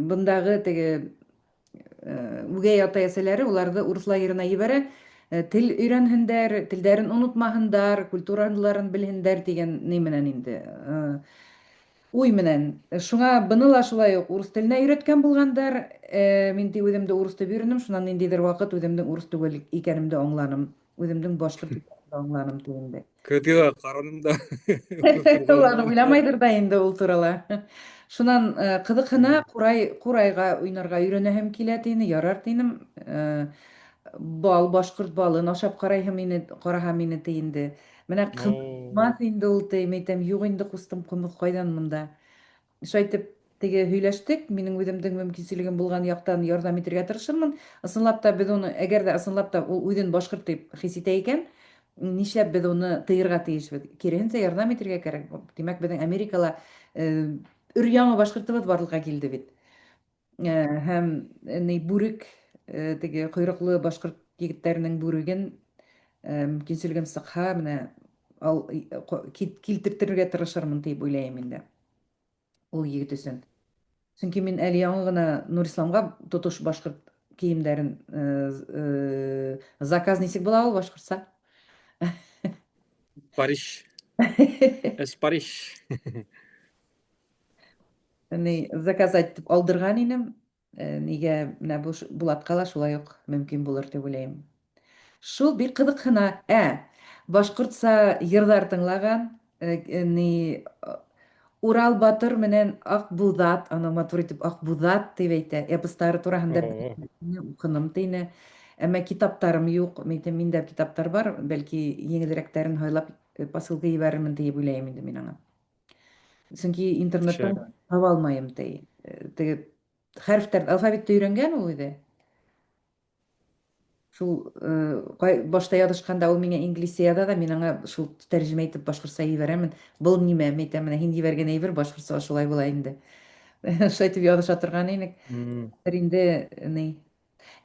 бындағы теге үгәй атай-әсәләре уларҙы урыҫ лагерына ебәрә. Тел өйрәнһендәр, телдәрен онотмаһындар, культураларын белһендәр тигән ни менән инде. Уй менән. Шуңа быны ла шулай уҡ урыҫ теленә өйрәткән булғандар. Мин үҙемде урыҫ тип йөрөнөм. Шунан ниндәйҙер ваҡыт үҙемдең урыҫ түгел икәнемде аңланым. Үҙемдең башҡорт икәнемде аңланым инде. Көҙгөгә ҡараным да. Ул уйламайҙыр ҙа инде ул турала. Шунан ҡыҙыҡһына ҡурайға уйнарға өйрәнәһем килә тине, ярар тинем. Башҡорт балын ашап ҡараһам ине ти инде. Менә ҡымыҙ инде ул ти. Мәйтәм, юҡ инде ҡустым, ҡымыҙ ҡайҙан мында. Шайтып теге һөйләштек. Минең үҙемдең мөмкинселегем булған яҡтан ярҙам итергә тырышырмын. Ысынлап та беҙ уны, әгәр ҙә ысынлап та ул үҙен башҡорт тип хис итә икән, нишләп беҙ уны тыйырға тейешбеҙ? Киреһенсә ярҙам итергә кәрәк. Тимәк, беҙҙең Америкала өр-яңы башҡортыбыҙ барлыҡҡа килде бит. Һәм бүрек, теге ҡойроҡлы башҡорт егеттәренең бүреген мөмкинселегем сыҡһа, менә килтертерергә тырышырмын тип уйлайым инде. Ул егет өсөн. Сөнки мин әле яңы ғына Нурисламға тотош башҡорт кейемдәрен заказ нисек була ул башҡортса? Париж. Париж. Заказ итеп алдырған инем. Нигә менә Булатҡа ла шулай уҡ мөмкин булыр тип уйлайым. Шул бик ҡыҙыҡһына. Башҡортса йырҙар тыңлаған. Урал Батыр менән Аҡбуҙат, ана матур итеп Аҡбуҙат тип әйтә. Эпостары тураһында уҡыным тине. Әмма китаптарым юк. Миндә китаптар бар. Бәлки еңелрәкләрен һайлап посылка ебәрермен дип уйлыйм инде мин аңа. Чөнки интернеттан Şäp. таба алмайм ди. Теге хәрефтәр алфавитты өйрәнгән ул үзе. Шул башта ядышканда ул миңа инглизчә яза да мин аңа шул тәрҗемә итеп башкортча җибәрәмен. Был нимә? Мен әйтәм, менә һин җибәргән әйбер башкортча шулай була инде. Шулай итеп языша торган идек. Hmm. Бер инде ни.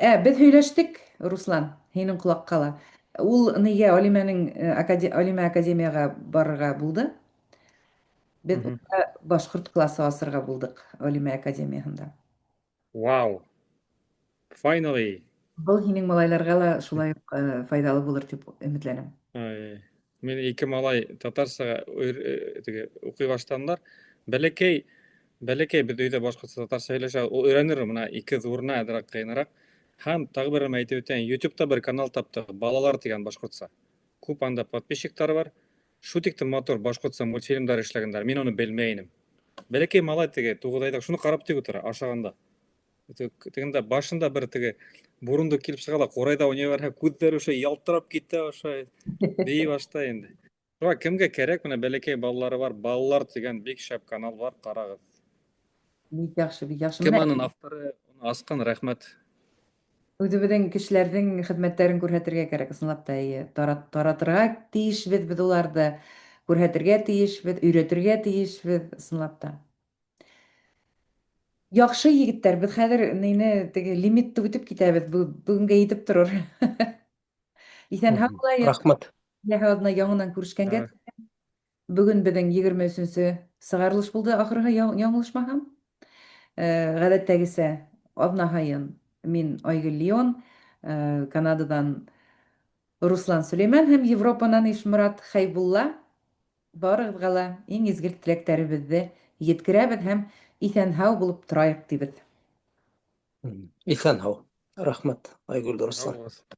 Без һөйләштек, Руслан, һинең колак кала. Ул нигә Алимә академияга барырга булды. Без Mhm. башкорт классы асырга булдык Алимә академиясында. Wow. Finally. Был һинең малайларга ла шулай ук файдалы булыр дип өметләнәм. Ay, Мен ике малай татарчага теге укый баштандар. Бәләкәй без өйдә башкортча татарча сөйләшә, ул өйрәнер менә ике зурна әдрәк кыйнарак. Һәм тагы бер әйтеп үтәм, YouTube'та бер канал таптык, балалар дигән башкортча. Күп анда подписчиктары бар. Шу тиктем матур башкортча мультфильмдар эшләгәннәр. Мин аны белмәйнем. Бәләкәй малай теге 9 айда шуны карап тик утыра ашаганда. Тегендә башында бер теге бурунды килеп чыга да курайда уйный барһа, күзләре ошо ялтырап китә ошо. Дей башта инде. Шуңа кемгә кирәк менә бәләкәй балалары бар, балалар дигән бик шәп канал бар, карагыз. Бик яхшы, бик яхшы. Кем Менә аның авторы, аны аскан, рәхмәт. үзебезнең кешеләрнең хезмәтләрен күрһәтергә кирәк, ысынлап та таратырга тиешбез без уларны, күрһәтергә тиешбез, өйрәтергә тиешбез, ысынлап та. Яхшы егетләр, без хәзер теге лимитты үтеп китәбез. Бүгенгә итеп торыр. Исән һау булайык. Рахмат. Яһазна яңадан күрешкәнгә. Бүген безнең 23-нче сыгарылыш булды, ахыргы яңлышмасам. Гадәттәгесә, атна һаен мин Айгөл Леон, Канададан Руслан Сөләйман һәм Европадан Ишмурат Хайбулла барыгызга ла иң изге теләктәребезне yetkерәбез һәм исән-һау булып торайык дибез. Исән һау. Рахмат, Айгөл Руслан. Сау